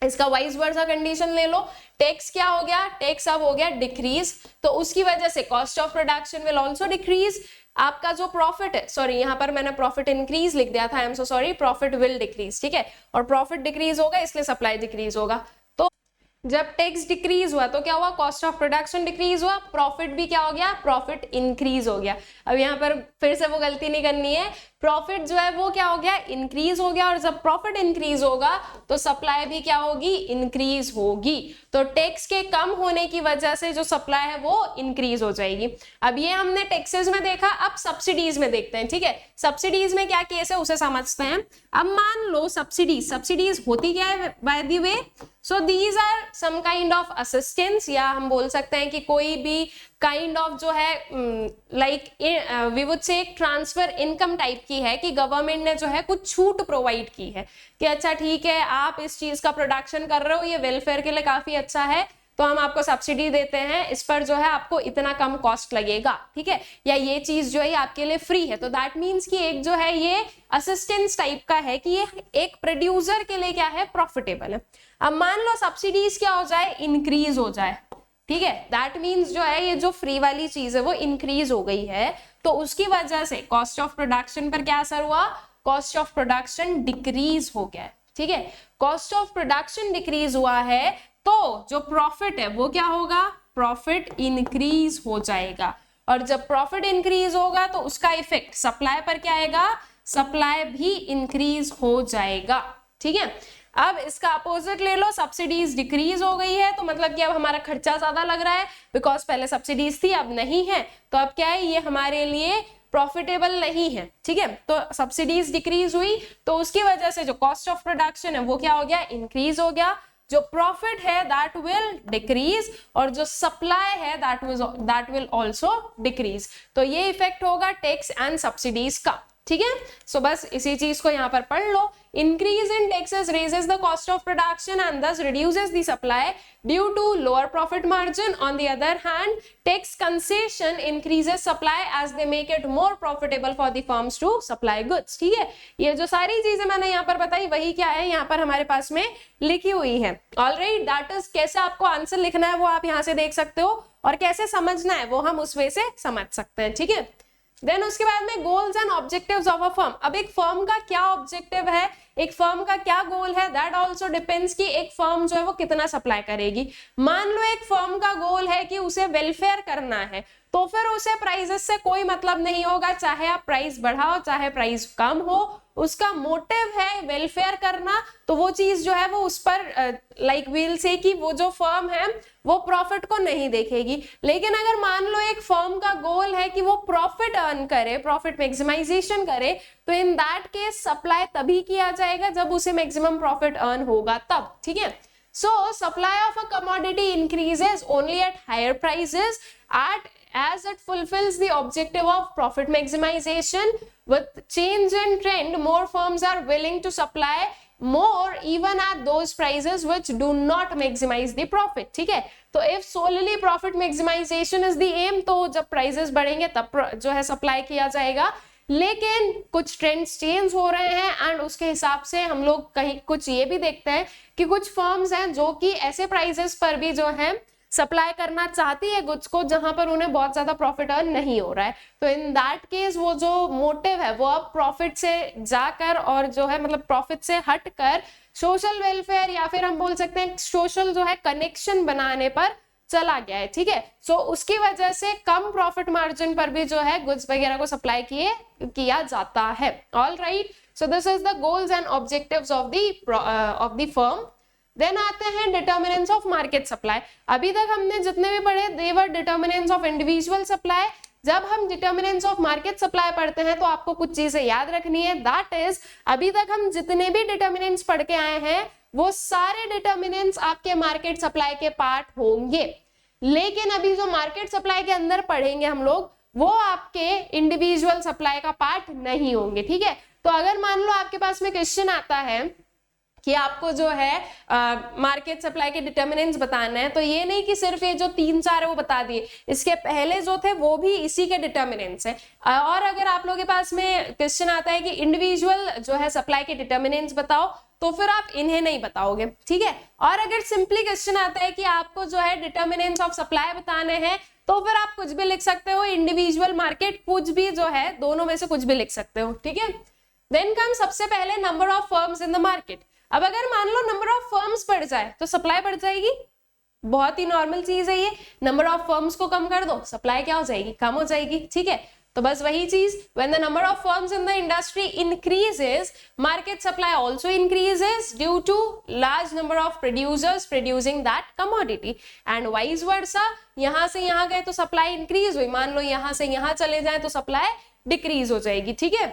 A: इसका वाइस वर्सा कंडीशन ले लो, टैक्स क्या हो गया, टैक्स अब हो गया डिक्रीज, तो उसकी वजह से cost of production will also decrease. आपका जो प्रॉफिट है, सॉरी यहाँ पर मैंने प्रॉफिट इंक्रीज लिख दिया था, I am so sorry, profit will decrease, ठीक है, और प्रॉफिट डिक्रीज होगा इसलिए सप्लाई डिक्रीज होगा। तो जब टैक्स डिक्रीज हुआ तो क्या हुआ, कॉस्ट ऑफ प्रोडक्शन डिक्रीज हुआ, प्रॉफिट भी क्या हो गया, प्रॉफिट इंक्रीज हो गया। अब यहाँ पर फिर से वो गलती नहीं करनी है, प्रॉफिट जो है वो क्या हो गया, इंक्रीज हो गया, और जब प्रॉफिट इंक्रीज होगा तो सप्लाई भी क्या होगी, इंक्रीज होगी। तो टैक्स के कम होने की वजह से जो सप्लाई है वो इंक्रीज हो जाएगी। अब ये हमने टैक्सेस में देखा, अब सब्सिडीज में देखते हैं, ठीक है। सब्सिडीज में क्या केस है उसे समझते हैं। अब मान लो सब्सिडीज होती क्या है by the way, so these are some kind of assistance, या हम बोल सकते हैं कि कोई भी काइंड ऑफ जो है लाइक वी वुड से एक ट्रांसफर इनकम टाइप की है कि गवर्नमेंट ने जो है कुछ छूट प्रोवाइड की है कि अच्छा ठीक है आप इस चीज का प्रोडक्शन कर रहे हो, ये वेलफेयर के लिए काफी अच्छा है, तो हम आपको सब्सिडी देते हैं, इस पर जो है आपको इतना कम कॉस्ट लगेगा, ठीक है, या ये चीज जो है आपके लिए फ्री है। तो दैट मीन्स कि एक जो है ये असिस्टेंस टाइप का है कि ये एक प्रोड्यूसर के लिए क्या है, प्रॉफिटेबल है। अब मान लो सब्सिडीज क्या हो जाए, इंक्रीज हो जाए, ठीक है, दैट मीन्स जो है ये जो फ्री वाली चीज है वो इंक्रीज हो गई है, तो उसकी वजह से कॉस्ट ऑफ प्रोडक्शन पर क्या असर हुआ, कॉस्ट ऑफ प्रोडक्शन डिक्रीज हो गया, ठीक है। कॉस्ट ऑफ प्रोडक्शन डिक्रीज हुआ है तो जो प्रॉफिट है वो क्या होगा, प्रॉफिट इंक्रीज हो जाएगा, और जब प्रॉफिट इंक्रीज होगा तो उसका इफेक्ट सप्लाई पर क्या आएगा, सप्लाई भी इंक्रीज हो जाएगा, ठीक है। अब इसका अपोजिट ले लो, सब्सिडीज डिक्रीज हो गई है तो मतलब कि अब हमारा खर्चा ज्यादा लग रहा है, बिकॉज पहले सब्सिडीज थी अब नहीं है, तो अब क्या है, ये हमारे लिए प्रॉफिटेबल नहीं है, ठीक है। तो सब्सिडीज डिक्रीज हुई तो उसकी वजह से जो कॉस्ट ऑफ प्रोडक्शन है वो क्या हो गया, इंक्रीज हो गया, जो प्रॉफिट है दैट विल डिक्रीज, और जो सप्लाई है दैट विल आल्सो डिक्रीज। तो ये इफेक्ट होगा टैक्स एंड सब्सिडीज का, ठीक है। सो बस इसी चीज को यहाँ पर पढ़ लो, increase in taxes raises the cost of production and thus reduces the supply due to lower profit margin. On the other hand, tax concession increases supply as they make it more profitable for the firms to supply goods, ठीक है। ये जो सारी चीजें मैंने यहाँ पर बताई वही क्या है, यहाँ पर हमारे पास में लिखी हुई है। ऑलराइट, दैट इज कैसे आपको आंसर लिखना है वो आप यहाँ से देख सकते हो, और कैसे समझना है वो हम उस वे से समझ सकते हैं, ठीक है। देन उसके बाद में goals and objectives of a firm. अब एक फर्म का क्या ऑब्जेक्टिव है, एक फर्म का क्या गोल है, दैट आल्सो डिपेंड्स कि एक फर्म जो है वो कितना सप्लाई करेगी। मान लो एक फर्म का गोल है कि उसे वेलफेयर करना है, तो फिर उसे प्राइसेस से कोई मतलब नहीं होगा, चाहे आप प्राइस बढ़ाओ चाहे प्राइस कम हो, उसका मोटिव है वेलफेयर करना, तो वो चीज जो है वो उस पर लाइक वील से कि वो जो फर्म है वो प्रॉफिट को नहीं देखेगी। लेकिन अगर मान लो एक फर्म का गोल है कि वो प्रॉफिट अर्न करे, प्रॉफिट मैक्सिमाइजेशन करे, तो इन दैट केस सप्लाई तभी किया जाएगा जब उसे मैक्सिमम प्रॉफिट अर्न होगा तब, ठीक है। So supply of a commodity increases only at higher prices as it fulfills the objective of profit maximization. With change in trend, more firms are willing to supply more even at those prices which do not maximize the profit, ठीक है। तो if solely profit maximization is the aim, तो जब prices बढ़ेंगे तब जो है सप्लाई किया जाएगा, लेकिन कुछ ट्रेंड्स चेंज हो रहे हैं एंड उसके हिसाब से हम लोग कहीं कुछ ये भी देखते हैं कि कुछ फर्म्स हैं जो कि ऐसे प्राइसेस पर भी जो है सप्लाई करना चाहती है गुड्स को जहां पर उन्हें बहुत ज्यादा प्रॉफिट अर्न नहीं हो रहा है। तो इन दैट केस वो जो मोटिव है वो अब प्रॉफिट से जाकर और जो है मतलब प्रॉफिट से हटकर सोशल वेलफेयर या फिर हम बोल सकते हैं सोशल जो है कनेक्शन बनाने पर चला गया है, ठीक है। सो उसकी वजह से कम प्रॉफिट मार्जिन पर भी जो है गुड्स वगैरह को सप्लाई किया जाता है। All right, so this is the goals and objectives of the firm. Then आते हैं डिटर्मिनेंट्स ऑफ मार्केट सप्लाई। अभी तक हमने जितने भी पढ़े दे वर डिटर्मिनेंट्स ऑफ इंडिविजुअल सप्लाई। जब हम डिटर्मिनेंट्स ऑफ मार्केट सप्लाई पढ़ते हैं तो आपको कुछ चीजें याद रखनी है, दैट इज अभी तक हम जितने भी डिटर्मिनेंट्स पढ़ के आए हैं वो सारे डिटर्मिनेंट्स आपके मार्केट सप्लाई के पार्ट होंगे, लेकिन अभी जो मार्केट सप्लाई के अंदर पढ़ेंगे हम लोग वो आपके इंडिविजुअल सप्लाई का पार्ट नहीं होंगे, ठीक है। तो अगर मान लो आपके पास में क्वेश्चन आता है कि आपको जो है मार्केट सप्लाई के डिटर्मिनेंट्स बताना है, तो ये नहीं कि सिर्फ ये जो 3-4 है वो बता दिए, इसके पहले जो थे वो भी इसी के डिटर्मिनेंट्स हैं। और अगर आप लोगों के पास में क्वेश्चन आता है कि इंडिविजुअल जो है सप्लाई के डिटर्मिनेंट्स बताओ, तो फिर आप इन्हें नहीं बताओगे, ठीक है। और अगर सिंपली क्वेश्चन आता है कि आपको जो है डिटर्मिनेंट्स ऑफ सप्लाई बताने हैं, तो फिर आप कुछ भी लिख सकते हो, इंडिविजुअल मार्केट कुछ भी जो है दोनों में से कुछ भी लिख सकते हो, ठीक है। देन कम सबसे पहले number of firms in the market. अब अगर मान लो नंबर ऑफ फर्म्स बढ़ जाए तो सप्लाई बढ़ जाएगी, बहुत ही नॉर्मल चीज है ये। नंबर ऑफ फर्म्स को कम कर दो, सप्लाई क्या हो जाएगी, कम हो जाएगी, ठीक है। तो बस वही चीज, when the number of firms in the industry increases, market supply also increases due to large number of producers producing that commodity and vice versa। यहां से यहां गए तो सप्लाई इंक्रीज हुई, मान लो यहां से यहां चले जाए तो सप्लाई डिक्रीज हो जाएगी, ठीक है।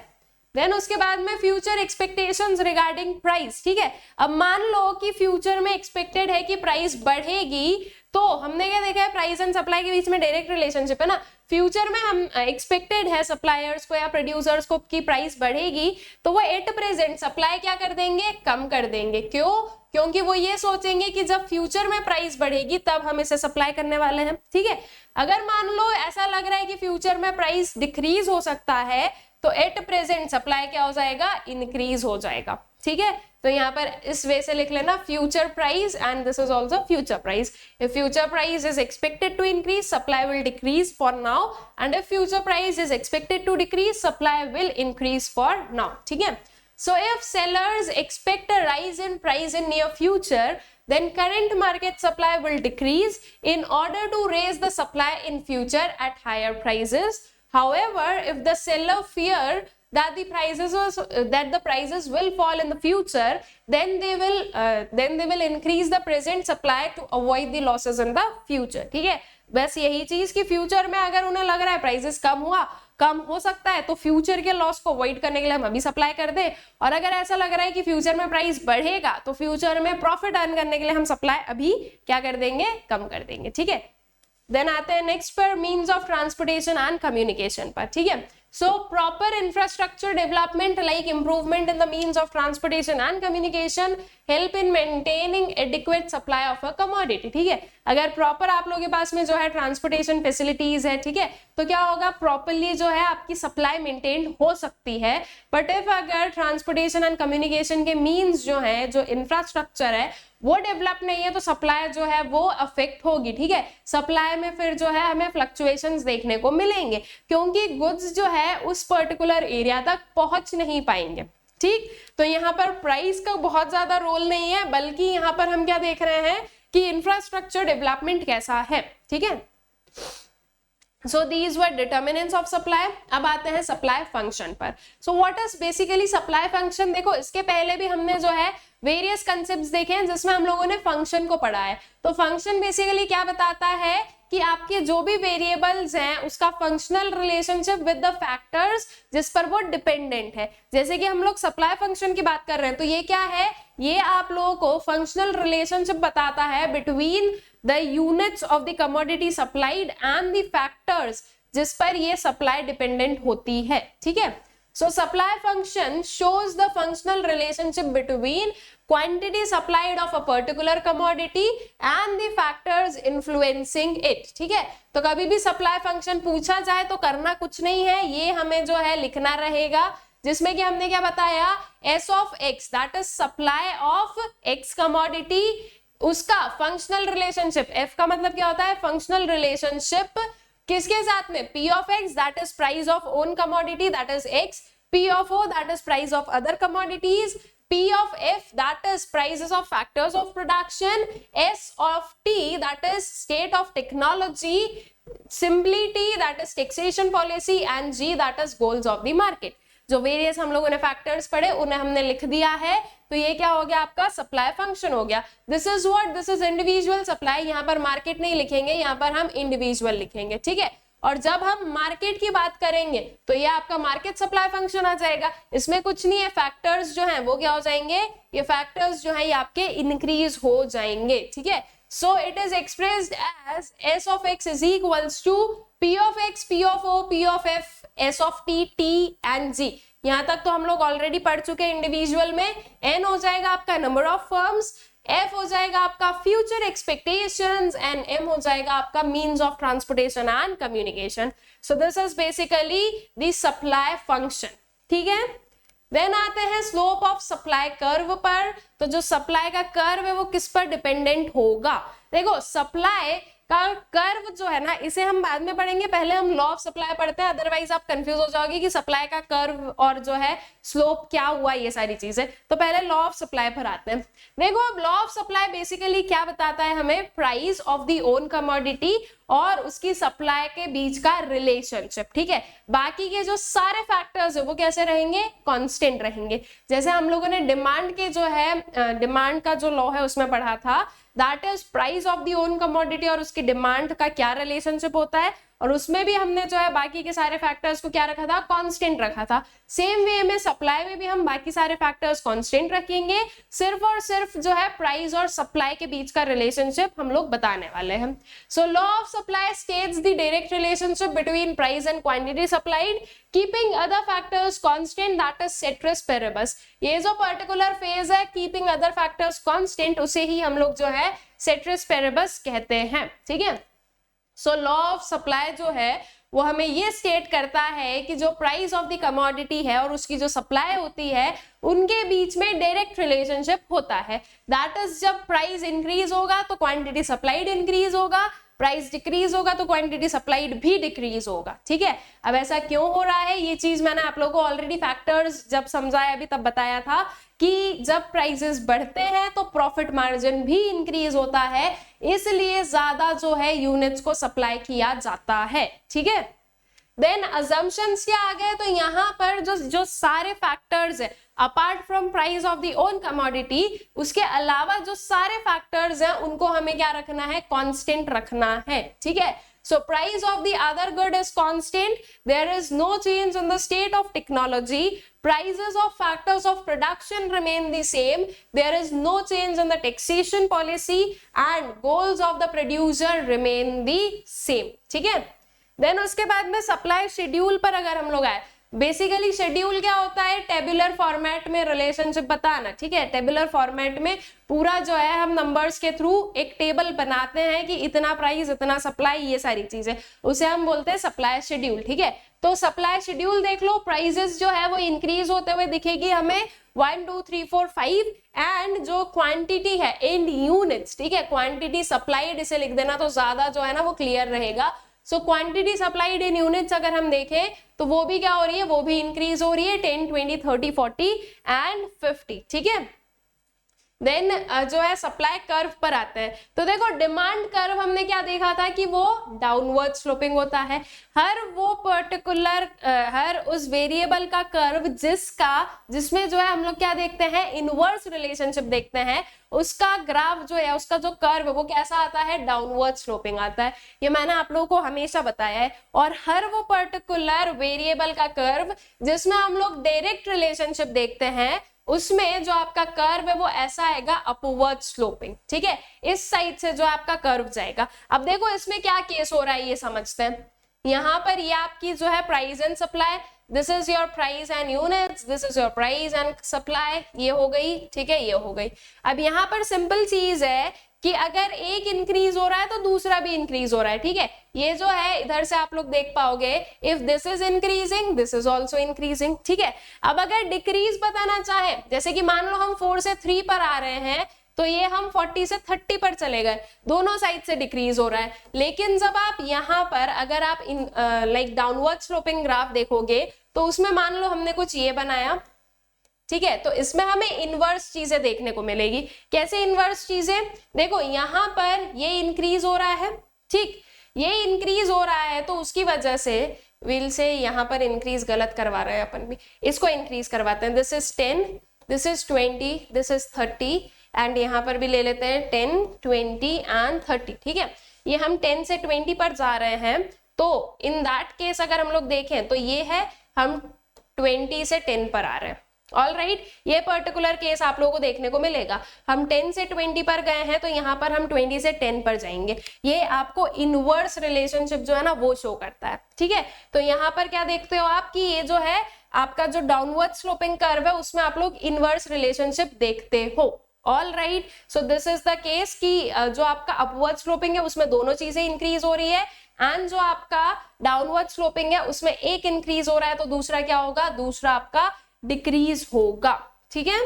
A: देन उसके बाद में फ्यूचर एक्सपेक्टेशंस रिगार्डिंग प्राइस, ठीक है। अब मान लो कि फ्यूचर में एक्सपेक्टेड है कि प्राइस बढ़ेगी, तो हमने क्या देखा है, प्राइस एंड सप्लाई के बीच में डायरेक्ट रिलेशनशिप है ना। फ्यूचर में हम एक्सपेक्टेड है सप्लायर्स को या प्रोड्यूसर्स को कि प्राइस बढ़ेगी, तो वो एट प्रेजेंट सप्लाई क्या कर देंगे, कम कर देंगे। क्यों? क्योंकि वो ये सोचेंगे कि जब फ्यूचर में प्राइस बढ़ेगी तब हम इसे सप्लाई करने वाले हैं, ठीक है। अगर मान लो ऐसा लग रहा है कि फ्यूचर में प्राइस डिक्रीज हो सकता है, तो एट प्रेजेंट सप्लाई क्या हो जाएगा, इंक्रीज हो जाएगा, ठीक है। तो यहाँ पर इस वे से लिख लेना future price and this is also future price. If future price is expected to increase, supply will decrease for now, and if future price is expected to decrease, supply will increase for now, ठीक है। So if sellers expect a rise in price in near future, then current market supply will decrease in order to raise the supply in future at higher prices. However, if the seller fear that the prices will fall in the future, then they will increase the present supply to avoid the losses in the future, ठीक है। बस यही चीज कि फ्यूचर में अगर उन्हें लग रहा है प्राइसेस कम हो सकता है, तो फ्यूचर के लॉस को अवॉइड करने के लिए हम अभी सप्लाई कर दें, और अगर ऐसा लग रहा है कि फ्यूचर में प्राइस बढ़ेगा तो फ्यूचर में प्रॉफिट अर्न करने के लिए हम सप्लाई अभी क्या कर देंगे, कम कर देंगे, ठीक है। देन आते हैं नेक्स्ट पर means of transportation and communication पर, ठीक है। So proper infrastructure development like improvement in the means of transportation and communication help in maintaining adequate supply of a commodity, ठीक है। अगर प्रॉपर आप लोगों के पास में जो है ट्रांसपोर्टेशन फैसिलिटीज है, ठीक है, तो क्या होगा, प्रॉपरली जो है आपकी सप्लाई मेंटेन हो सकती है। बट इफ अगर ट्रांसपोर्टेशन एंड कम्युनिकेशन के मीन्स जो है, जो इंफ्रास्ट्रक्चर है वो डेवलप नहीं है, तो सप्लाई जो है वो अफेक्ट होगी, ठीक है। सप्लाई में फिर जो है हमें फ्लक्चुएशंस देखने को मिलेंगे, क्योंकि गुड्स जो है उस पर्टिकुलर एरिया तक पहुंच नहीं पाएंगे, ठीक। तो यहाँ पर प्राइस का बहुत ज्यादा रोल नहीं है, बल्कि यहाँ पर हम क्या देख रहे हैं कि इंफ्रास्ट्रक्चर डेवलपमेंट कैसा है, ठीक है। So these were determinants of supply। अब आते हैं सप्लाई फंक्शन पर। So what is basically supply function? देखो इसके पहले भी हमने जो है वेरियस कंसेप्ट्स देखे हैं जिसमें हम लोगों ने फंक्शन को पढ़ा है। तो फंक्शन बेसिकली क्या बताता है कि आपके जो भी वेरिएबल्स हैं उसका functional relationship with the factors जिस पर वो डिपेंडेंट है। जैसे कि हम लोग सप्लाई फंक्शन की बात कर रहे हैं, तो ये क्या है, ये आप लोगों को फंक्शनल रिलेशनशिप बताता है between the units of the commodity supplied and the factors जिस पर ये supply dependent होती है, ठीक है। So supply function shows the functional relationship between quantity supplied of a particular commodity and the factors influencing it, ठीक है। तो कभी भी supply function पूछा जाए तो करना कुछ नहीं है, ये हमें जो है लिखना रहेगा, जिसमें कि हमने क्या बताया, S of x that is supply of x commodity, उसका फंक्शनल रिलेशनशिप, एफ का मतलब क्या होता है, फंक्शनल रिलेशनशिप किसके साथ में, P of x that is price of own commodity that is x, P of O that is price of other commodities, P of F that is prices of factors of production, S of T that is state of technology, simply T that is taxation policy and G that is goals of the market। जो वेरियस हम लोगों ने फैक्टर्स पढ़े उन्हें हमने लिख दिया है, तो ये क्या हो गया, आपका सप्लाई फंक्शन हो गया। This is what, this is individual supply. यहाँ पर मार्केट नहीं लिखेंगे, यहाँ पर हम इंडिविजुअल लिखेंगे, ठीक है। और जब हम मार्केट की बात करेंगे तो ये आपका मार्केट सप्लाई फंक्शन आ जाएगा। इसमें कुछ नहीं है, फैक्टर्स जो हैं वो क्या हो जाएंगे, ये फैक्टर्स जो है ये आपके इंक्रीज हो जाएंगे, ठीक है। So it is expressed as S of x is equals to P of x, P of O, P of F, S of T, T and G। यहाँ तक तो हम लोग ऑलरेडी पढ़ चुके हैं इंडिविजुअल में। N हो जाएगा आपका नंबर ऑफ फर्म्स, F हो जाएगा आपका फ्यूचर एक्सपेक्टेशंस एंड M हो जाएगा आपका means of transportation and communication. So this is basically the supply function, ठीक है। देन आते हैं स्लोप ऑफ सप्लाई कर्व पर। तो जो सप्लाई का कर्व है वो किस पर डिपेंडेंट होगा, देखो सप्लाई का कर्व जो है ना, इसे हम बाद में पढ़ेंगे, पहले हम लॉ ऑफ सप्लाई पढ़ते हैं, अदरवाइज आप कंफ्यूज हो जाओगे कि सप्लाई का कर्व और जो है स्लोप क्या हुआ, ये सारी चीजें। तो पहले लॉ ऑफ सप्लाई पर आते हैं। देखो अब लॉ ऑफ सप्लाई बेसिकली क्या बताता है हमें, price of the own commodity और उसकी सप्लाई के बीच का रिलेशनशिप, ठीक है। बाकी के जो सारे फैक्टर्स है वो कैसे रहेंगे, कांस्टेंट रहेंगे। जैसे हम लोगों ने डिमांड के जो है डिमांड का जो लॉ है उसमें पढ़ा था, that is price of the own commodity और उसकी डिमांड का क्या रिलेशनशिप होता है, और उसमें भी हमने जो है बाकी के सारे फैक्टर्स को क्या रखा था, कांस्टेंट रखा था। सेम वे में सप्लाई में भी हम बाकी सारे फैक्टर्स कांस्टेंट रखेंगे, सिर्फ और सिर्फ जो है प्राइस और सप्लाई के बीच का रिलेशनशिप हम लोग बताने वाले हैं। So law of supply states the direct relationship between price and quantity supplied keeping other factors constant, that is ceteris paribus. ये जो पर्टिकुलर फेज है कीपिंग अदर फैक्टर्स कांस्टेंट, उसे ही हम लोग जो है सेट्रिस पेरेबस कहते हैं, ठीक है। सो लॉ ऑफ सप्लाई जो है वो हमें ये स्टेट करता है कि जो प्राइस ऑफ द कमोडिटी है और उसकी जो सप्लाई होती है उनके बीच में डायरेक्ट रिलेशनशिप होता है। दैट इज जब प्राइस इंक्रीज होगा तो क्वांटिटी सप्लाइड इंक्रीज होगा, प्राइस डिक्रीज होगा तो क्वांटिटी सप्लाइड भी डिक्रीज होगा, ठीक है। अब ऐसा क्यों हो रहा है, ये चीज मैंने आप लोगों को ऑलरेडी फैक्टर्स जब समझाया अभी तब बताया था कि जब प्राइसेस बढ़ते हैं तो प्रॉफिट मार्जिन भी इंक्रीज होता है, इसलिए ज्यादा जो है यूनिट्स को सप्लाई किया जाता है, ठीक है। देन अजम्पशंस क्या आ गए, तो यहाँ पर जो सारे फैक्टर्स है apart from price of the own commodity, उसके अलावा जो सारे फैक्टर्स हैं उनको हमें क्या रखना है, कांस्टेंट रखना है, ठीक है। So price of the other good is constant. There is no change in the state of technology. Prices of factors of production remain the same. There is no change in the taxation policy and goals of the producer remain the same. ठीक है। Then उसके बाद में सप्लाई शेड्यूल पर अगर हम लोग आए, बेसिकली शेड्यूल क्या होता है, टेबुलर फॉर्मेट में रिलेशनशिप बताना, ठीक है। टेबुलर फॉर्मेट में पूरा जो है हम नंबर्स के थ्रू एक टेबल बनाते हैं कि इतना प्राइस इतना सप्लाई, ये सारी चीजें, उसे हम बोलते हैं सप्लाई शेड्यूल, ठीक है। तो सप्लाई शेड्यूल देख लो, प्राइसेस जो है वो इंक्रीज होते हुए दिखेगी हमें 1 2 3 4 5 एंड जो क्वांटिटी है इन यूनिट्स, ठीक है, क्वांटिटी सप्लाइड इसे लिख देना तो ज्यादा जो है ना वो क्लियर रहेगा। सो क्वांटिटी सप्लाइड इन यूनिट्स अगर हम देखें तो वो भी क्या हो रही है, वो भी इंक्रीज हो रही है 10 20 30 40 एंड 50, ठीक है। देन जो है सप्लाई कर्व पर आते हैं, तो देखो डिमांड कर्व हमने क्या देखा था कि वो डाउनवर्ड स्लोपिंग होता है। हर वो पर्टिकुलर हर उस वेरिएबल का कर्व जिसमें जो है हम लोग क्या देखते हैं, इनवर्स रिलेशनशिप देखते हैं, उसका ग्राफ जो है, उसका जो कर्व वो कैसा आता है, डाउनवर्ड स्लोपिंग आता है। ये मैंने आप लोगों को हमेशा बताया है। और हर वो पर्टिकुलर वेरिएबल का कर्व जिसमें हम लोग डायरेक्ट रिलेशनशिप देखते हैं, उसमें जो आपका कर्व है वो ऐसा आएगा अपवर्ड स्लोपिंग, ठीक है। इस साइड से जो आपका कर्व जाएगा। अब देखो इसमें क्या केस हो रहा है ये समझते हैं। यहाँ पर ये आपकी जो है price and supply, this is your price and units, this is your price and supply, ये हो गई, ठीक है, ये हो गई। अब यहाँ पर सिंपल चीज है कि अगर एक इंक्रीज हो रहा है तो दूसरा भी इंक्रीज हो रहा है, ठीक है। ये जो है इधर से आप लोग देख पाओगे, if this is increasing this is also increasing, ठीक है। अब अगर डिक्रीज बताना चाहे, जैसे कि मान लो हम 4 से 3 पर आ रहे हैं, तो ये हम 40 से 30 पर चले गए, दोनों साइड से डिक्रीज हो रहा है। लेकिन जब आप यहाँ पर अगर आप लाइक डाउनवर्ड स्लोपिंग ग्राफ देखोगे तो उसमें मान लो हमने कुछ ये बनाया, ठीक है, तो इसमें हमें इनवर्स चीजें देखने को मिलेगी। कैसे इनवर्स चीजें, देखो यहाँ पर ये इंक्रीज हो रहा है, ठीक, ये इंक्रीज हो रहा है तो उसकी वजह से विल से यहाँ पर इंक्रीज गलत करवा रहे हैं अपन भी, इसको इंक्रीज करवाते हैं। This is 10, this is 20, this is 30 and यहाँ पर भी ले लेते हैं 10 20 एंड 30, ठीक है। ये हम 10 से 20 पर जा रहे हैं, तो इन दैट केस अगर हम लोग देखें तो ये है हम 20 से 10 पर आ रहे हैं। ऑल राइट, ये पर्टिकुलर केस आप लोगों को देखने को मिलेगा। हम 10 से 20 पर गए हैं तो यहाँ पर हम 20 से 10 पर जाएंगे। ये आपको इनवर्स रिलेशनशिप जो है ना वो शो करता है, ठीक है। तो यहाँ पर क्या देखते हो आप कि ये जो है आपका जो डाउनवर्ड स्लोपिंग कर्व है उसमें आप लोग इनवर्स रिलेशनशिप देखते हो। All right, so this is the case कि जो आपका अपवर्ड स्लोपिंग है उसमें दोनों चीजें इंक्रीज हो रही है, एंड जो आपका डाउनवर्ड स्लोपिंग है उसमें एक इंक्रीज हो रहा है तो दूसरा क्या होगा, दूसरा आपका डिक्रीज होगा, ठीक है।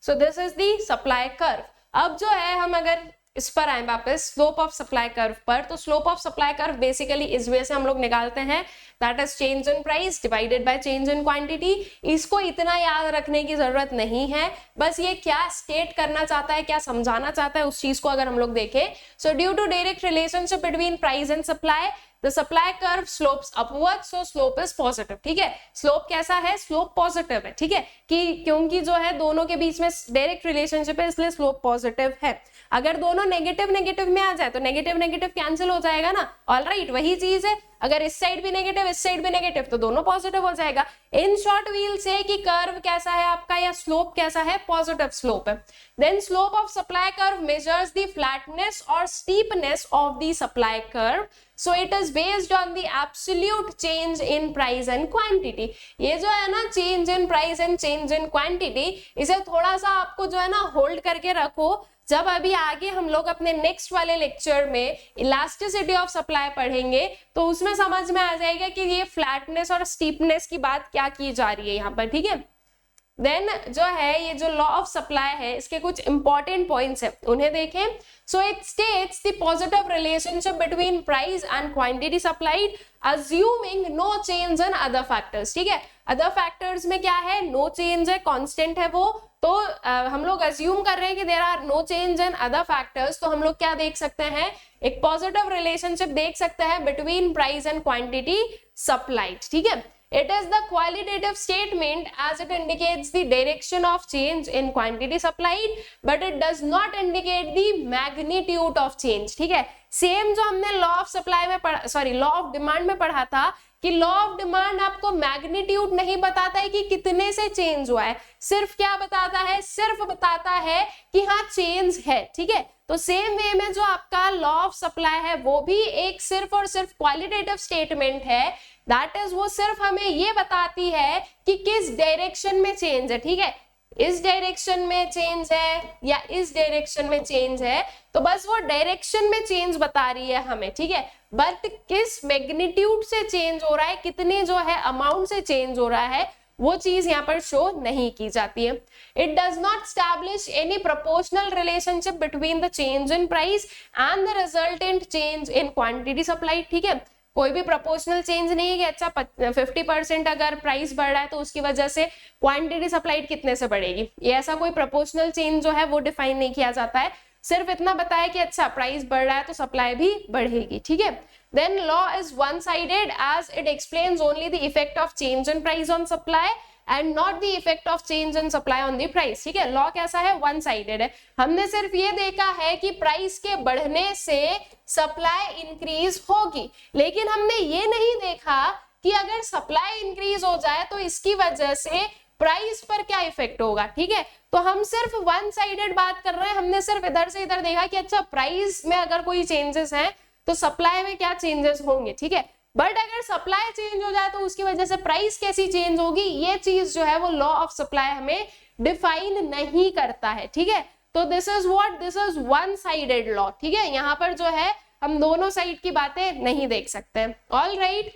A: सो this is the supply curve. अब जो है हम अगर इस पर आए वापस स्लोप ऑफ सप्लाई कर्व पर, तो slope of supply curve basically इस वे से हम लोग निकालते हैं, that is change in price divided by change in quantity. इसको इतना याद रखने की जरूरत नहीं है, बस ये क्या स्टेट करना चाहता है, क्या समझाना चाहता है उस चीज को अगर हम लोग देखें। So due to direct relationship between price and supply the supply curve slopes upward, so slope is positive, ठीक है। स्लोप कैसा है, स्लोप पॉजिटिव है, ठीक है, कि क्योंकि जो है दोनों के बीच में डायरेक्ट रिलेशनशिप है इसलिए स्लोप पॉजिटिव है। अगर दोनों नेगेटिव नेगेटिव में आ जाए तो नेगेटिव नेगेटिव कैंसिल हो जाएगा ना, ऑलराइट, वही चीज है। अगर इस साइड भी नेगेटिव इस साइड भी नेगेटिव तो दोनों पॉजिटिव हो जाएगा। इन शॉर्ट वील से कि कर्व कैसा है आपका या स्लोप कैसा है, पॉजिटिव स्लोप है। Then slope of supply curve measures the flatness और steepness of the supply curve, so it is based on the absolute change in price and quantity. ये जो है ना change in price and change in quantity, इसे थोड़ा सा आपको जो है ना होल्ड करके रखो। जब अभी आगे हम लोग अपने नेक्स्ट वाले लेक्चर में इलास्टिसिटी ऑफ सप्लाई पढ़ेंगे तो उसमें समझ में आ जाएगा कि ये फ्लैटनेस और स्टीपनेस की बात क्या की जा रही है यहाँ पर, ठीक है। देन जो है ये जो लॉ ऑफ सप्लाई है इसके कुछ इंपॉर्टेंट पॉइंट्स है, उन्हें देखें। So it states the positive relationship between price and quantity supplied assuming no change in other factors, ठीक है। अदर फैक्टर्स में क्या है, नो चेंज है, कांस्टेंट है वो, तो हम लोग अज्यूम कर रहे हैं कि there are no change in other factors, तो हम लोग क्या देख सकते हैं, एक पॉजिटिव रिलेशनशिप देख सकते हैं between price and quantity supplied, ठीक है। It is the qualitative statement as it indicates the direction of change in quantity supplied, but it does not indicate the magnitude of change, ठीक है। सेम जो हमने लॉ ऑफ सप्लाई में पढ़ा, सॉरी लॉ ऑफ डिमांड में पढ़ा था कि लॉ ऑफ डिमांड आपको मैग्नीट्यूड नहीं बताता है कि कितने से चेंज हुआ है, सिर्फ क्या बताता है, सिर्फ बताता है कि हाँ चेंज है, ठीक है। तो सेम वे में जो आपका लॉ ऑफ सप्लाई है वो भी एक सिर्फ और सिर्फ क्वालिटेटिव स्टेटमेंट है, दैट इज वो सिर्फ हमें ये बताती है कि किस डायरेक्शन में चेंज है, ठीक है। इस डायरेक्शन में चेंज है या इस डायरेक्शन में चेंज है, तो बस वो डायरेक्शन में चेंज बता रही है हमें, ठीक है। बट किस मैग्नीट्यूड से चेंज हो रहा है, कितने जो है अमाउंट से चेंज हो रहा है, वो चीज यहाँ पर शो नहीं की जाती है। It does not establish any proportional relationship between the change in price and the resultant change in quantity supply, ठीक है। कोई भी प्रोपोर्शनल चेंज नहीं है कि अच्छा 50% अगर प्राइस बढ़ रहा है तो उसकी वजह से क्वांटिटी सप्लाइड कितने से बढ़ेगी, ये ऐसा कोई प्रोपोर्शनल चेंज जो है वो डिफाइन नहीं किया जाता है। सिर्फ इतना बताया कि अच्छा प्राइस बढ़ रहा है तो सप्लाई भी बढ़ेगी, ठीक है। Then law is one-sided as it explains only the effect of change in price on supply and not the effect of change in supply on the price, ठीक है। लॉ कैसा है, वन साइडेड है। हमने सिर्फ ये देखा है कि प्राइस के बढ़ने से सप्लाई इंक्रीज होगी, लेकिन हमने ये नहीं देखा कि अगर सप्लाई इंक्रीज हो जाए तो इसकी वजह से प्राइस पर क्या इफेक्ट होगा, ठीक है। तो हम सिर्फ वन साइडेड बात कर रहे हैं, हमने सिर्फ इधर से इधर देखा कि अच्छा प्राइस में अगर कोई चेंजेस हैं तो सप्लाई में क्या चेंजेस होंगे, ठीक है। बट अगर सप्लाई चेंज हो जाए तो उसकी वजह से प्राइस कैसी चेंज होगी, ये चीज जो है वो लॉ ऑफ सप्लाई हमें डिफाइन नहीं करता है, ठीक है। तो this is what, this is one sided law, ठीक है। यहाँ पर जो है हम दोनों साइड की बातें नहीं देख सकते। All right,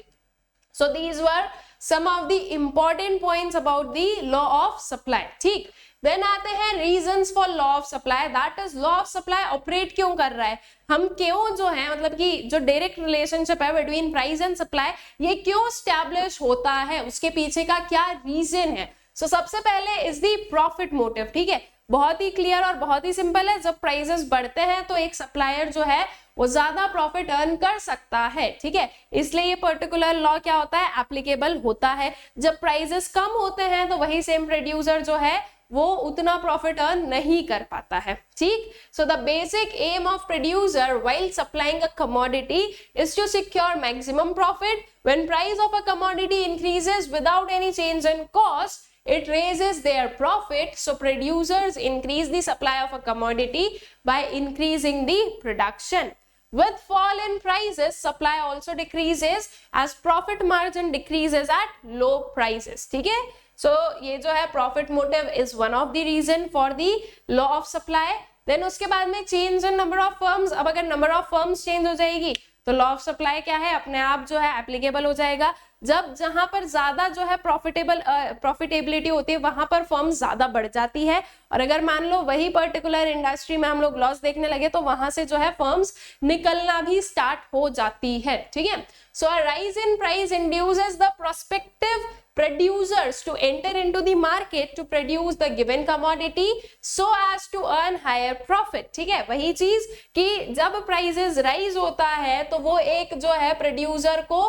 A: so these were some of the important points about the law of supply, ठीक। देन आते हैं reasons for law of supply, that is law of supply operate क्यों कर रहा है, हम क्यों जो है मतलब कि जो डायरेक्ट रिलेशनशिप है बिटवीन प्राइस एंड सप्लाई ये क्यों स्टैब्लिश होता है, उसके पीछे का क्या रीजन है। सो सबसे पहले इज द प्रॉफिट मोटिव, ठीक है। बहुत ही क्लियर और बहुत ही सिंपल है, जब प्राइसेस बढ़ते हैं तो एक सप्लायर जो है वो ज्यादा प्रॉफिट अर्न कर सकता है, ठीक है। इसलिए ये पर्टिकुलर लॉ क्या होता है, एप्लीकेबल होता है। जब प्राइसेस कम होते हैं तो वही सेम प्रोड्यूसर जो है वो उतना प्रॉफिट अर्न नहीं कर पाता है, ठीक। So the basic aim of producer while supplying a commodity is to secure maximum profit. When price of a commodity increases without any change in cost, it raises their profit, so producers increase the supply of a commodity by increasing the production. With fall in prices, supply also decreases as profit margin decreases at low prices, ठीक है। So ये जो है profit motive is one of the reason for the law of supply. Then उसके बाद में change in number of firms, अब अगर number of firms change हो जाएगी तो लॉ ऑफ सप्लाई क्या है, अपने आप जो है एप्लीकेबल हो जाएगा। जब जहां पर ज्यादा जो है प्रॉफिटेबिलिटी होती है वहां पर फर्म्स ज्यादा बढ़ जाती है, और अगर मान लो वही पर्टिकुलर इंडस्ट्री में हम लोग लॉस देखने लगे तो वहां से जो है फर्म्स निकलना भी स्टार्ट हो जाती है, ठीक है। So a rise in price induces the prospective producers to enter into the market to produce the given commodity so as to earn higher profit। ठीक है, वही चीज कि जब प्राइसेस राइज होता है तो वो एक जो है प्रोड्यूसर को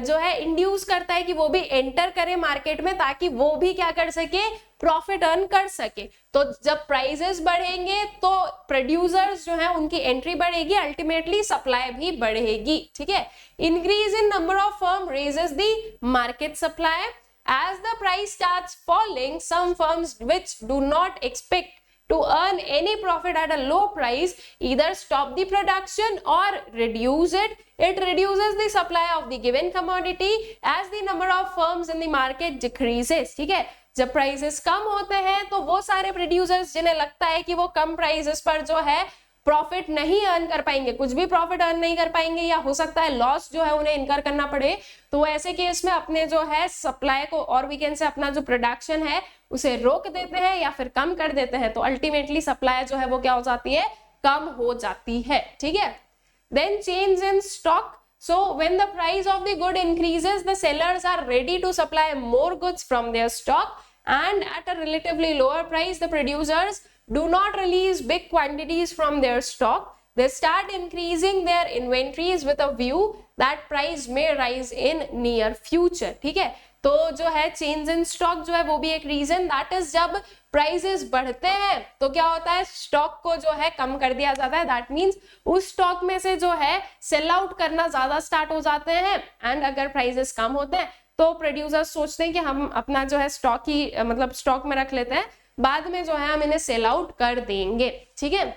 A: जो है इंड्यूस करता है कि वो भी एंटर करे मार्केट में ताकि वो भी क्या कर सके, प्रॉफिट अर्न कर सके। तो जब प्राइसेस बढ़ेंगे तो प्रोड्यूसर्स जो है उनकी एंट्री बढ़ेगी, अल्टीमेटली सप्लाई भी बढ़ेगी। ठीक है, increase in number of firm raises the market supply. As the price starts falling, some firms which do not expect to earn any profit at a low price either stop the production or reduce it. It reduces the supply of the given commodity as the number of firms in the market decreases। ठीक है, जब प्राइसेस कम होते हैं तो वो सारे प्रोड्यूसर्स जिन्हें लगता है कि वो कम प्राइसेस पर जो है प्रॉफिट नहीं अर्न कर पाएंगे, कुछ भी प्रॉफिट अर्न नहीं कर पाएंगे, या हो सकता है लॉस जो है उन्हें इनकर करना पड़े, तो वो ऐसे केस में अपने जो है सप्लाई को और वीकेंड से अपना जो प्रोडक्शन है उसे रोक देते हैं या फिर कम कर देते हैं। तो अल्टीमेटली सप्लाई जो है वो क्या हो जाती है, कम हो जाती है। ठीक है, then change in stock. So when the price of the good increases, the sellers are ready to supply more goods from their stock, and at a relatively lower price, the producers do not release big quantities from their stock. They start increasing their inventories with a view that price may rise in near future। ठीक है, तो जो है चेंज इन स्टॉक जो है वो भी एक रीजन, दैट इज जब प्राइसेस बढ़ते हैं तो क्या होता है, स्टॉक को जो है कम कर दिया जाता है। दैट मींस उस स्टॉक में से जो है सेल आउट करना ज्यादा स्टार्ट हो जाते हैं, एंड अगर प्राइसेस कम होते हैं तो प्रोड्यूसर्स सोचते हैं कि हम अपना जो है स्टॉक ही मतलब स्टॉक में रख लेते हैं, बाद में जो है हम इन्हें सेल आउट कर देंगे। ठीक है,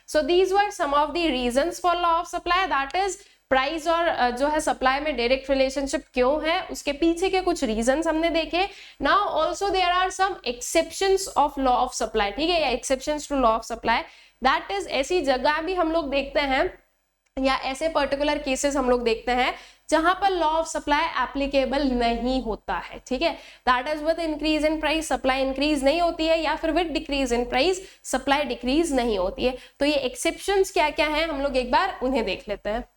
A: so these were some of the reasons for law of supply, that is price और जो है सप्लाई में डायरेक्ट रिलेशनशिप क्यों है, उसके पीछे के कुछ रीजंस हमने देखे। Now also there are some exceptions of law of supply. ठीक है, या exceptions to law of supply, that is ऐसी जगह भी हम लोग देखते हैं या ऐसे पर्टिकुलर केसेस हम लोग देखते हैं जहां पर लॉ ऑफ सप्लाई एप्लीकेबल नहीं होता है। ठीक है, that is with increase in price supply increase नहीं होती है, या फिर with decrease in price supply decrease नहीं होती है। तो ये एक्सेप्शंस क्या क्या हैं हम लोग एक बार उन्हें देख लेते हैं।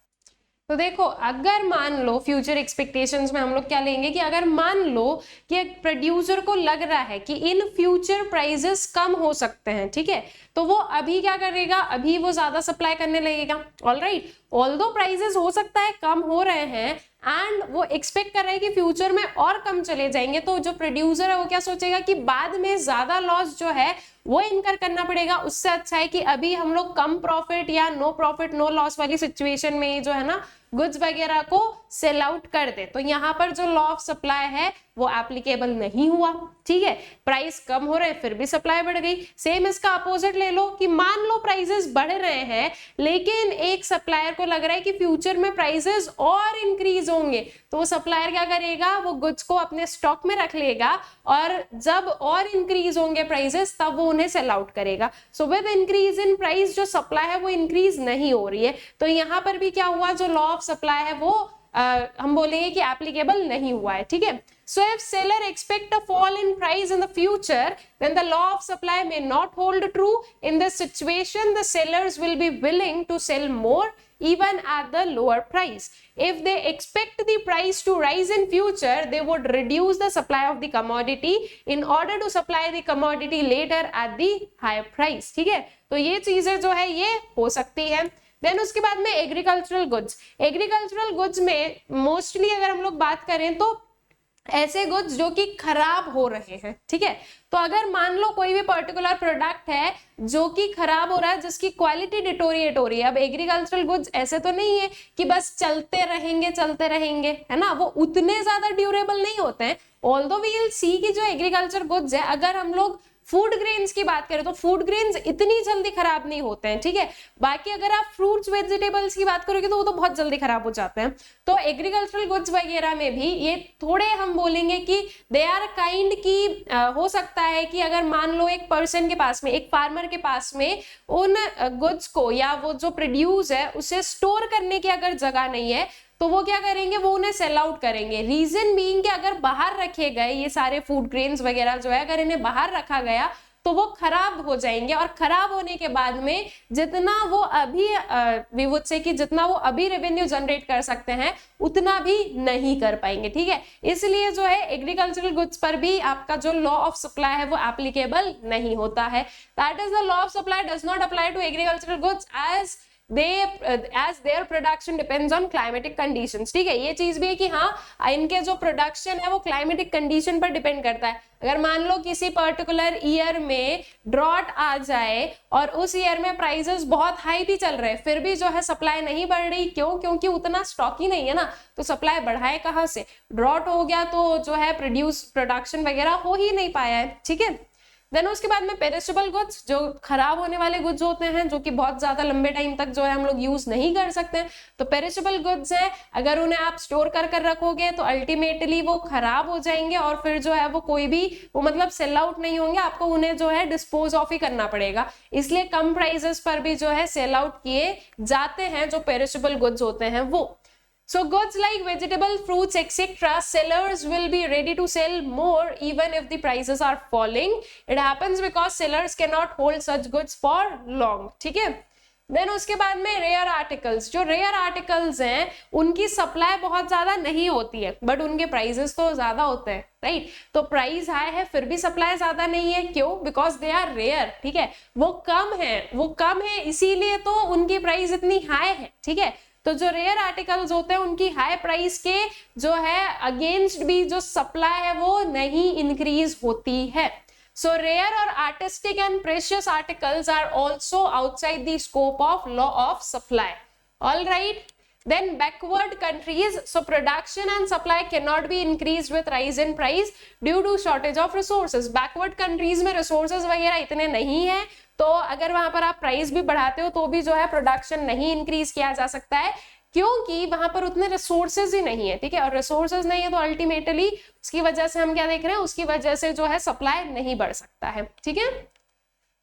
A: तो देखो, अगर मान लो फ्यूचर एक्सपेक्टेशंस में हम लोग क्या लेंगे कि अगर मान लो कि एक प्रोड्यूसर को लग रहा है कि इन फ्यूचर प्राइसेस कम हो सकते हैं, ठीक है, तो वो अभी क्या करेगा, अभी वो ज्यादा सप्लाई करने लगेगा। ऑलराइट, ऑल्दो प्राइसेस हो सकता है कम हो रहे हैं एंड वो एक्सपेक्ट कर रहे हैं कि फ्यूचर में और कम चले जाएंगे, तो जो प्रोड्यूसर है वो क्या सोचेगा कि बाद में ज्यादा लॉस जो है वो इनकर करना पड़ेगा, उससे अच्छा है कि अभी हम लोग कम प्रॉफिट या नो प्रॉफिट नो लॉस वाली सिचुएशन में जो है ना गुड्स वगैरह को सेल आउट कर दे। तो यहाँ पर जो लॉ ऑफ सप्लाई है वो एप्लीकेबल नहीं हुआ। ठीक है, प्राइस कम हो रहे हैं फिर भी सप्लाई बढ़ गई। सेम इसका अपोजिट ले लो कि मान लो प्राइसेस बढ़ रहे हैं लेकिन एक सप्लायर को लग रहा है कि फ्यूचर में प्राइसेस और इंक्रीज होंगे, तो वो सप्लायर क्या करेगा, वो गुड्स को अपने स्टॉक में रख लेगा और जब और इंक्रीज होंगे प्राइसेस तब वो उन्हें सेल आउट करेगा। So with increase in price जो सप्लाई है वो इंक्रीज नहीं हो रही है, तो यहाँ पर भी क्या हुआ, जो लॉ ऑफ सप्लाई है वो हम बोलेंगे कि एप्लीकेबल नहीं हुआ है। ठीक है, so if seller expect a fall in price in the future, then the law of supply may not hold true. In this situation, the sellers will be willing to sell more even at the lower price. If they expect the price to rise in future, they would reduce the supply of the commodity in order to supply the commodity later at the higher price. ठीक है, तो ये चीजें जो है ये हो सकती है। देन उसके बाद में एग्रीकल्चरल गुड्स में मोस्टली अगर हम लोग बात करें तो ऐसे गुड्स जो कि खराब हो रहे हैं। ठीक है, तो अगर मान लो कोई भी पर्टिकुलर प्रोडक्ट है जो कि खराब हो रहा है, जिसकी क्वालिटी डिटोरिएट हो रही है। अब एग्रीकल्चरल गुड्स ऐसे तो नहीं है कि बस चलते रहेंगे, है ना, वो उतने ज्यादा ड्यूरेबल नहीं होते हैं। ऑल्दो वी विल सी कि जो एग्रीकल्चर गुड्स है, अगर हम लोग फूड ग्रेन्स की बात करें तो फूड ग्रेन्स इतनी जल्दी खराब नहीं होते हैं। ठीक है, बाकी अगर आप फ्रूट्स वेजिटेबल्स की बात करोगे तो वो तो बहुत जल्दी खराब हो जाते हैं। तो एग्रीकल्चरल गुड्स वगैरह में भी ये थोड़े हम बोलेंगे कि दे आर काइंड की हो सकता है कि अगर मान लो एक पर्सन के पास में, एक फार्मर के पास में उन गुड्स को या वो जो प्रोड्यूस है उसे स्टोर करने की अगर जगह नहीं है तो वो क्या करेंगे, वो उन्हें सेल आउट करेंगे। रीजन बीइंग कि अगर बाहर रखे गए ये सारे फूड ग्रेन्स वगैरह जो है, अगर इन्हें बाहर रखा गया तो वो खराब हो जाएंगे, और खराब होने के बाद में जितना वो अभी वी वुड से कि जितना वो अभी रेवेन्यू जनरेट कर सकते हैं उतना भी नहीं कर पाएंगे, ठीक है। इसलिए जो है एग्रीकल्चरल गुड्स पर भी आपका जो लॉ ऑफ सप्लाई है वो एप्लीकेबल नहीं होता है। That is the law of supply does not apply to agricultural goods as their production depends on climatic conditions, ठीक है। ये चीज भी है कि हाँ इनके जो प्रोडक्शन है वो क्लाइमेटिक कंडीशन पर डिपेंड करता है। अगर मान लो किसी पर्टिकुलर ईयर में ड्रॉट आ जाए और उस ईयर में प्राइसेस बहुत हाई भी चल रहे हैं, फिर भी जो है सप्लाई नहीं बढ़ रही, क्यों? क्योंकि उतना स्टॉक ही नहीं है ना, तो सप्लाई बढ़ाए कहाँ से? ड्रॉट हो गया तो जो है प्रोडक्शन वगैरह हो ही नहीं पाया है, ठीक है। देन उसके बाद में पेरिशेबल गुड्स, जो खराब होने वाले गुड्स होते हैं, जो कि बहुत ज्यादा लंबे टाइम तक जो है हम लोग यूज नहीं कर सकते हैं, तो पेरिशेबल गुड्स है, अगर उन्हें आप स्टोर कर कर रखोगे तो अल्टीमेटली वो खराब हो जाएंगे और फिर जो है वो कोई भी वो मतलब सेल आउट नहीं होंगे, आपको उन्हें जो है डिस्पोज ऑफ ही करना पड़ेगा। इसलिए कम प्राइसेस पर भी जो है सेल आउट किए जाते हैं जो पेरिशेबल गुड्स होते हैं वो। So goods like vegetable, fruits, etc. sellers will be ready to sell more even if the prices are falling. It happens because sellers cannot hold such goods for long. ठीक है। देन उसके बाद में रेयर आर्टिकल्स, जो रेयर आर्टिकल्स हैं उनकी सप्लाई बहुत ज्यादा नहीं होती है बट उनके प्राइसेस तो ज्यादा होते हैं, राइट। तो प्राइस हाई है फिर भी सप्लाई ज्यादा नहीं है, क्यों? बिकॉज दे आर रेयर, ठीक है। वो कम है इसीलिए तो उनकी प्राइस इतनी हाई है, ठीक है। तो जो रेयर आर्टिकल्स होते हैं उनकी हाई प्राइस के जो है अगेंस्ट भी जो सप्लाई है वो नहीं इंक्रीज होती है। सो रेयर और artistic and precious articles are also outside the scope of law of supply. All right. Then backward countries, so production and supply cannot be increased with rise in price due to shortage of resources. Backward countries में resources वगैरह इतने नहीं है, तो अगर वहां पर आप प्राइस भी बढ़ाते हो तो भी जो है प्रोडक्शन नहीं इंक्रीज किया जा सकता है, क्योंकि वहां पर उतने रिसोर्सेज ही नहीं है, ठीक है। और रिसोर्सेज नहीं है तो अल्टीमेटली उसकी वजह से हम क्या देख रहे हैं, उसकी वजह से जो है सप्लाई नहीं बढ़ सकता है, ठीक है।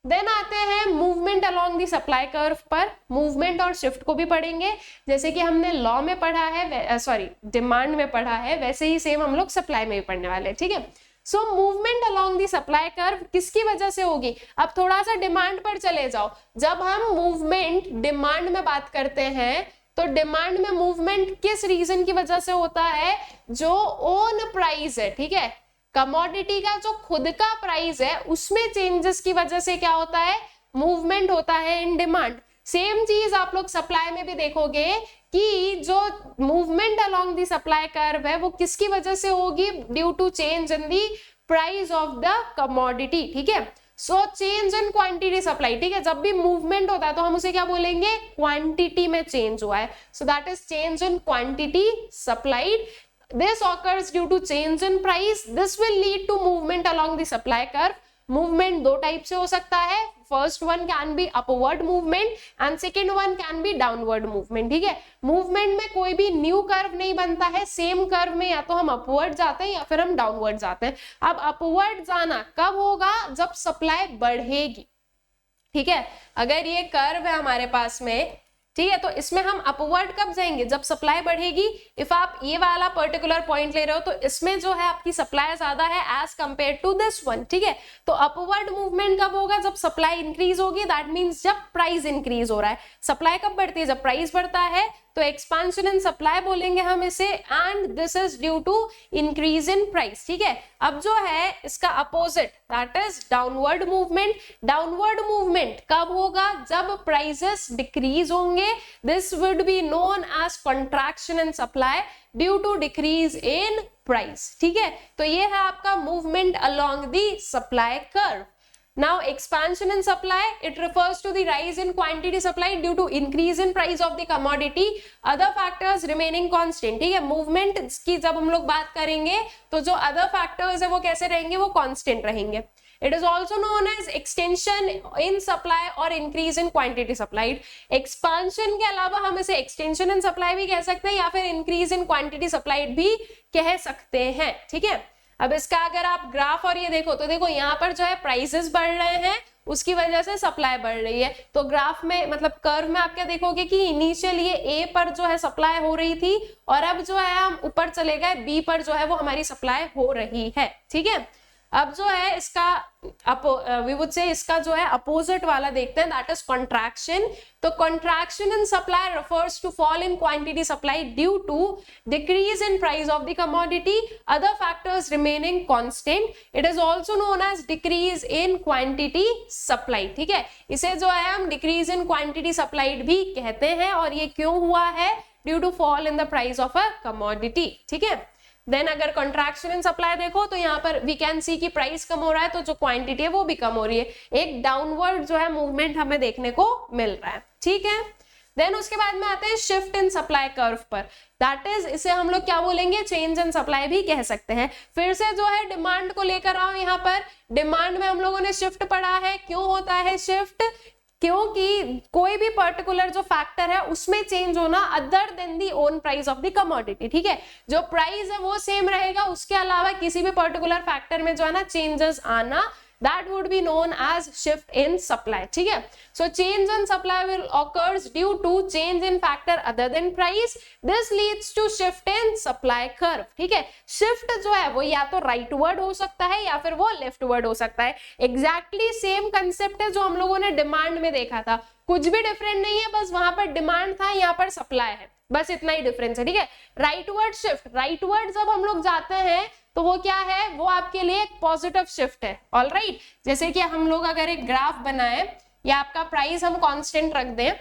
A: देन आते हैं movement along the supply curve पर। मूवमेंट और शिफ्ट को भी पढ़ेंगे, जैसे कि हमने लॉ में पढ़ा है, डिमांड में पढ़ा है, वैसे ही सेम हम लोग सप्लाई में भी पढ़ने वाले हैं, ठीक है। So movement along the supply curve किसकी वजह से होगी? अब थोड़ा सा डिमांड पर चले जाओ। जब हम मूवमेंट डिमांड में बात करते हैं तो डिमांड में मूवमेंट किस रीजन की वजह से होता है? जो ओन प्राइस है, ठीक है, कमोडिटी का जो खुद का प्राइस है उसमें चेंजेस की वजह से क्या होता है? मूवमेंट होता है इन डिमांड। सेम चीज आप लोग सप्लाई में भी देखोगे कि जो movement along the supply curve है वो किसकी वजह से होगी? Due to change in the price of the commodity, ठीक है। So change in quantity supply, ठीक है। जब भी मूवमेंट होता है तो हम उसे क्या बोलेंगे? क्वांटिटी में चेंज हुआ है, so that is change in quantity supplied. This occurs due to change in price. This will lead to movement along the supply curve. Movement दो टाइप से हो सकता है, first one can be upward movement and second one can be downward movement, ठीक है। मूवमेंट में कोई भी न्यू कर्व नहीं बनता है, सेम कर्व में या तो हम अपवर्ड जाते हैं या फिर हम डाउनवर्ड जाते हैं। अब अपवर्ड जाना कब होगा? जब सप्लाई बढ़ेगी, ठीक है। अगर ये कर्व है हमारे पास में, ठीक है, तो इसमें हम अपवर्ड कब जाएंगे? जब सप्लाई बढ़ेगी। इफ आप ये वाला पर्टिकुलर पॉइंट ले रहे हो तो इसमें जो है आपकी सप्लाई ज्यादा है as compare to this one, ठीक है। तो अपवर्ड मूवमेंट कब होगा? जब सप्लाई इंक्रीज होगी, दैट मींस जब प्राइस इंक्रीज हो रहा है। सप्लाई कब बढ़ती है? जब प्राइस बढ़ता है, तो एक्सपांशन इन सप्लाई बोलेंगे हम इसे, and this is due to increase in price, ठीक है। अब जो है इसका opposite, that is downward movement. Downward movement कब होगा? जब प्राइसेस डिक्रीज होंगे। This would be known as contraction in supply due to decrease in price, ठीक है। तो ये है आपका movement along the supply curve. Now expansion in supply, it refers to the rise in quantity supplied due to increase in price of the commodity, other factors remaining constant, ठीक है। मूवमेंट की जब हम लोग बात करेंगे तो जो other factors है वो कैसे रहेंगे? वो constant रहेंगे। It is also known as extension in supply or increase in quantity supplied. Expansion के अलावा हम इसे extension in supply भी कह सकते हैं या फिर increase in quantity supplied भी कह सकते हैं, ठीक है। अब इसका अगर आप ग्राफ और ये देखो तो देखो यहाँ पर जो है प्राइसेस बढ़ रहे हैं, उसकी वजह से सप्लाई बढ़ रही है। तो ग्राफ में मतलब कर्व में आप क्या देखोगे कि इनिशियल ये ए पर जो है सप्लाई हो रही थी और अब जो है हम ऊपर चले गए बी पर जो है वो हमारी सप्लाई हो रही है, ठीक है। अब जो है इसका वी वुड से इसका जो है अपोजिट वाला देखते हैं, दैट इज कॉन्ट्रैक्शन। तो contraction in supply refers to fall in quantity supplied due to decrease in price of the commodity, other factors remaining constant. It is also known as decrease in quantity supplied, ठीक है, इसे जो है हम decrease in quantity supplied भी कहते हैं। और ये क्यों हुआ है? Due to fall in the price of a commodity, ठीक है। देन अगर कॉन्ट्रैक्शन इन सप्लाई देखो तो यहाँ पर वी कैन सी कि प्राइस कम हो रहा है तो जो क्वांटिटी है वो भी कम हो रही है, एक डाउनवर्ड जो है मूवमेंट हमें देखने को मिल रहा है, ठीक है। देन उसके बाद में आते हैं शिफ्ट इन सप्लाई कर्व पर, दैट इज इसे हम लोग क्या बोलेंगे, चेंज इन सप्लाई भी कह सकते हैं। फिर से जो है डिमांड को लेकर आओ, यहाँ पर डिमांड में हम लोगों ने शिफ्ट पढ़ा है। क्यों होता है शिफ्ट? क्योंकि कोई भी पर्टिकुलर जो फैक्टर है उसमें चेंज होना other than the own price of the commodity, ठीक है। जो प्राइस है वो सेम रहेगा, उसके अलावा किसी भी पर्टिकुलर फैक्टर में जो है ना चेंजेस आना, that would be known as shift in supply, ठीक है। So change in supply will occurs due to change in factor other than price. This leads to shift in supply curve, ठीक है। shift जो है वो या तो rightward हो सकता है या फिर वो leftward हो सकता है। exactly same concept है जो हम लोगों ने डिमांड में देखा था, कुछ भी डिफरेंट नहीं है, बस वहां पर डिमांड था, यहाँ पर सप्लाई है, बस इतना ही डिफरेंस है, ठीक है। राइटवर्ड शिफ्ट, राइटवर्ड जब हम लोग जाते हैं तो वो क्या है, वो आपके लिए एक पॉजिटिव शिफ्ट है, ऑलराइट। जैसे कि हम लोग अगर एक ग्राफ बनाए या आपका प्राइस हम कांस्टेंट रख दें,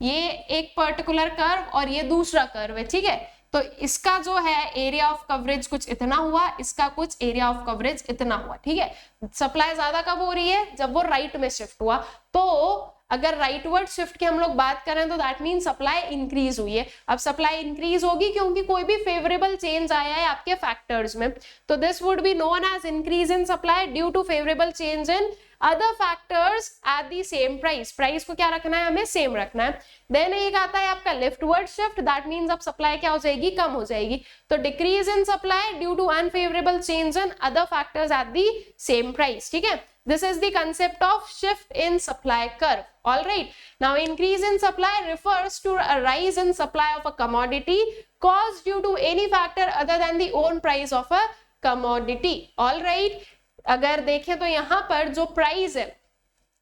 A: ये एक पर्टिकुलर कर्व और ये दूसरा कर्व है, ठीक है। तो इसका जो है एरिया ऑफ कवरेज कुछ इतना हुआ, इसका कुछ एरिया ऑफ कवरेज इतना हुआ, ठीक है। सप्लाई ज्यादा कब हो रही है, जब वो राइट में शिफ्ट हुआ। तो अगर राइटवर्ड शिफ्ट की हम लोग बात करें तो दैट मीन सप्लाई इंक्रीज हुई है। अब सप्लाई इंक्रीज होगी क्योंकि कोई भी फेवरेबल चेंज आया है आपके फैक्टर्स में, तो this would be known as increase in supply due to favourable change in other factors at the same price. Price को क्या रखना है, हमें सेम रखना है। देन एक आता है आपका लेफ्टवर्ड शिफ्ट, दैट मीन्स अब सप्लाई क्या हो जाएगी, कम हो जाएगी। तो decrease in supply due to unfavourable change in other factors at the same price, ठीक है। This is the concept of shift in supply curve. All right. Now, increase in supply refers to a rise in supply of a commodity caused due to any factor other than the own price of a commodity. All right. अगर देखें तो यहाँ पर जो प्राइस है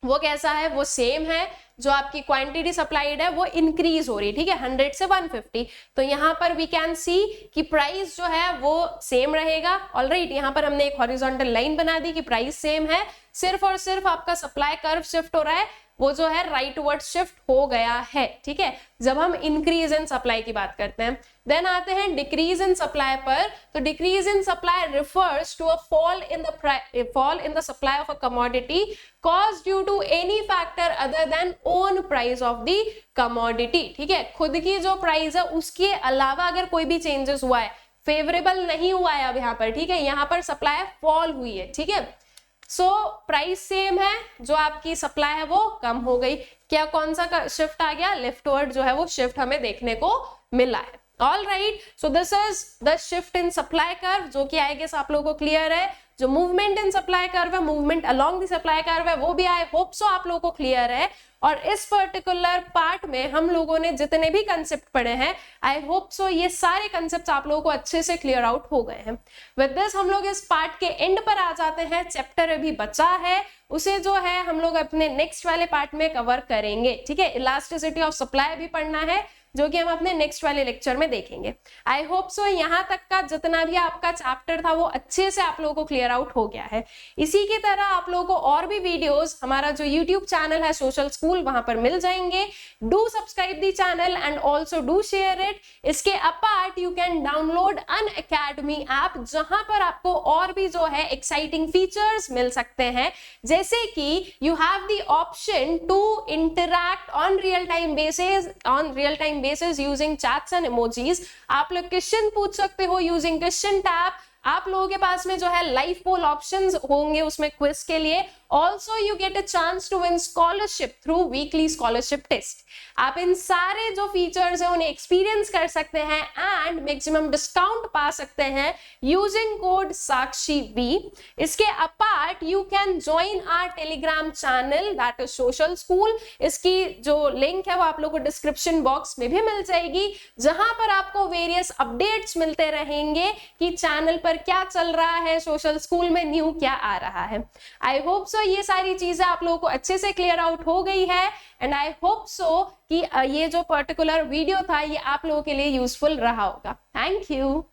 A: वो कैसा है, वो सेम है। जो आपकी क्वांटिटी सप्लाइड है वो इंक्रीज हो रही है, ठीक है, 100 से 150। तो यहाँ पर वी कैन सी कि प्राइस जो है वो सेम रहेगा, ऑलराइट। यहाँ पर हमने एक हॉरिजॉन्टल लाइन बना दी कि प्राइस सेम है, सिर्फ और सिर्फ आपका सप्लाई कर्व शिफ्ट हो रहा है, वो जो है राइटवर्ड शिफ्ट हो गया है, ठीक है, जब हम इंक्रीज इन सप्लाई की बात करते हैं। देन आते हैं डिक्रीज इन सप्लाई पर। तो decrease in supply refers to a fall in the supply of a commodity caused due to any factor other than own price of the commodity, ठीक है। खुद की जो प्राइस है उसके अलावा अगर कोई भी चेंजेस हुआ है, फेवरेबल नहीं हुआ है अब यहाँ पर, ठीक है, यहाँ पर सप्लाई फॉल हुई है, ठीक है। सो प्राइस सेम है, जो आपकी सप्लाई है वो कम हो गई। क्या कौन सा शिफ्ट आ गया, लेफ्टवर्ड जो है वो शिफ्ट हमें देखने को मिला है। All right, so this is the shift in supply curve, जो कि आई गेस आप लोगों को क्लियर है। जो मूवमेंट इन सप्लाई कर्व है, movement along the supply curve है, वो भी आई होप सो आप लोगों को क्लियर है। और इस पर्टिकुलर पार्ट में हम लोगों ने जितने भी कंसेप्ट पढ़े हैं, आई होप सो ये सारे कंसेप्ट आप लोगों को अच्छे से क्लियर आउट हो गए हैं। विद दिस हम लोग इस पार्ट के एंड पर आ जाते हैं। चैप्टर अभी बचा है, उसे जो है हम लोग अपने नेक्स्ट वाले पार्ट में कवर करेंगे, ठीक है। इलास्टिसिटी ऑफ सप्लाई भी पढ़ना है, जो कि हम अपने नेक्स्ट वाले लेक्चर में देखेंगे। आई होप सो यहाँ तक का जितना भी आपका चैप्टर था वो अच्छे से आप लोगों को क्लियर आउट हो गया है। इसी की तरह आप लोगों को और भी वीडियोस हमारा जो यूट्यूब चैनल है सोशल स्कूल, वहां पर मिल जाएंगे। Do subscribe the channel and also do share it. इसके apart you can download Unacademy app, जहां पर आपको और भी जो है एक्साइटिंग फीचर्स मिल सकते हैं, जैसे कि you have the option to interact on real time basis using chats and emojis. आप लोग क्वेश्चन पूछ सकते हो यूजिंग क्वेश्चन टैब। आप लोगों के पास में जो है लाइव पोल ऑप्शंस होंगे उसमें क्विज के लिए। Also you get a chance to win scholarship through weekly scholarship test. आप इन सारे जो फीचर्स है उन्हें एक्सपीरियंस कर सकते हैं एंड मैक्सिमम डिस्काउंट पा सकते हैं यूजिंग कोड साक्षी वी। इसके apart you can join our Telegram channel that is social school. इसकी जो लिंक है वो आप लोगों को डिस्क्रिप्शन बॉक्स में भी मिल जाएगी, जहां पर आपको वेरियस अपडेट्स मिलते रहेंगे कि चैनल पर पर क्या चल रहा है, सोशल स्कूल में न्यू क्या आ रहा है। आई होप सो ये सारी चीजें आप लोगों को अच्छे से क्लियर आउट हो गई है, एंड आई होप सो कि ये जो पर्टिकुलर वीडियो था ये आप लोगों के लिए यूजफुल रहा होगा। Thank you.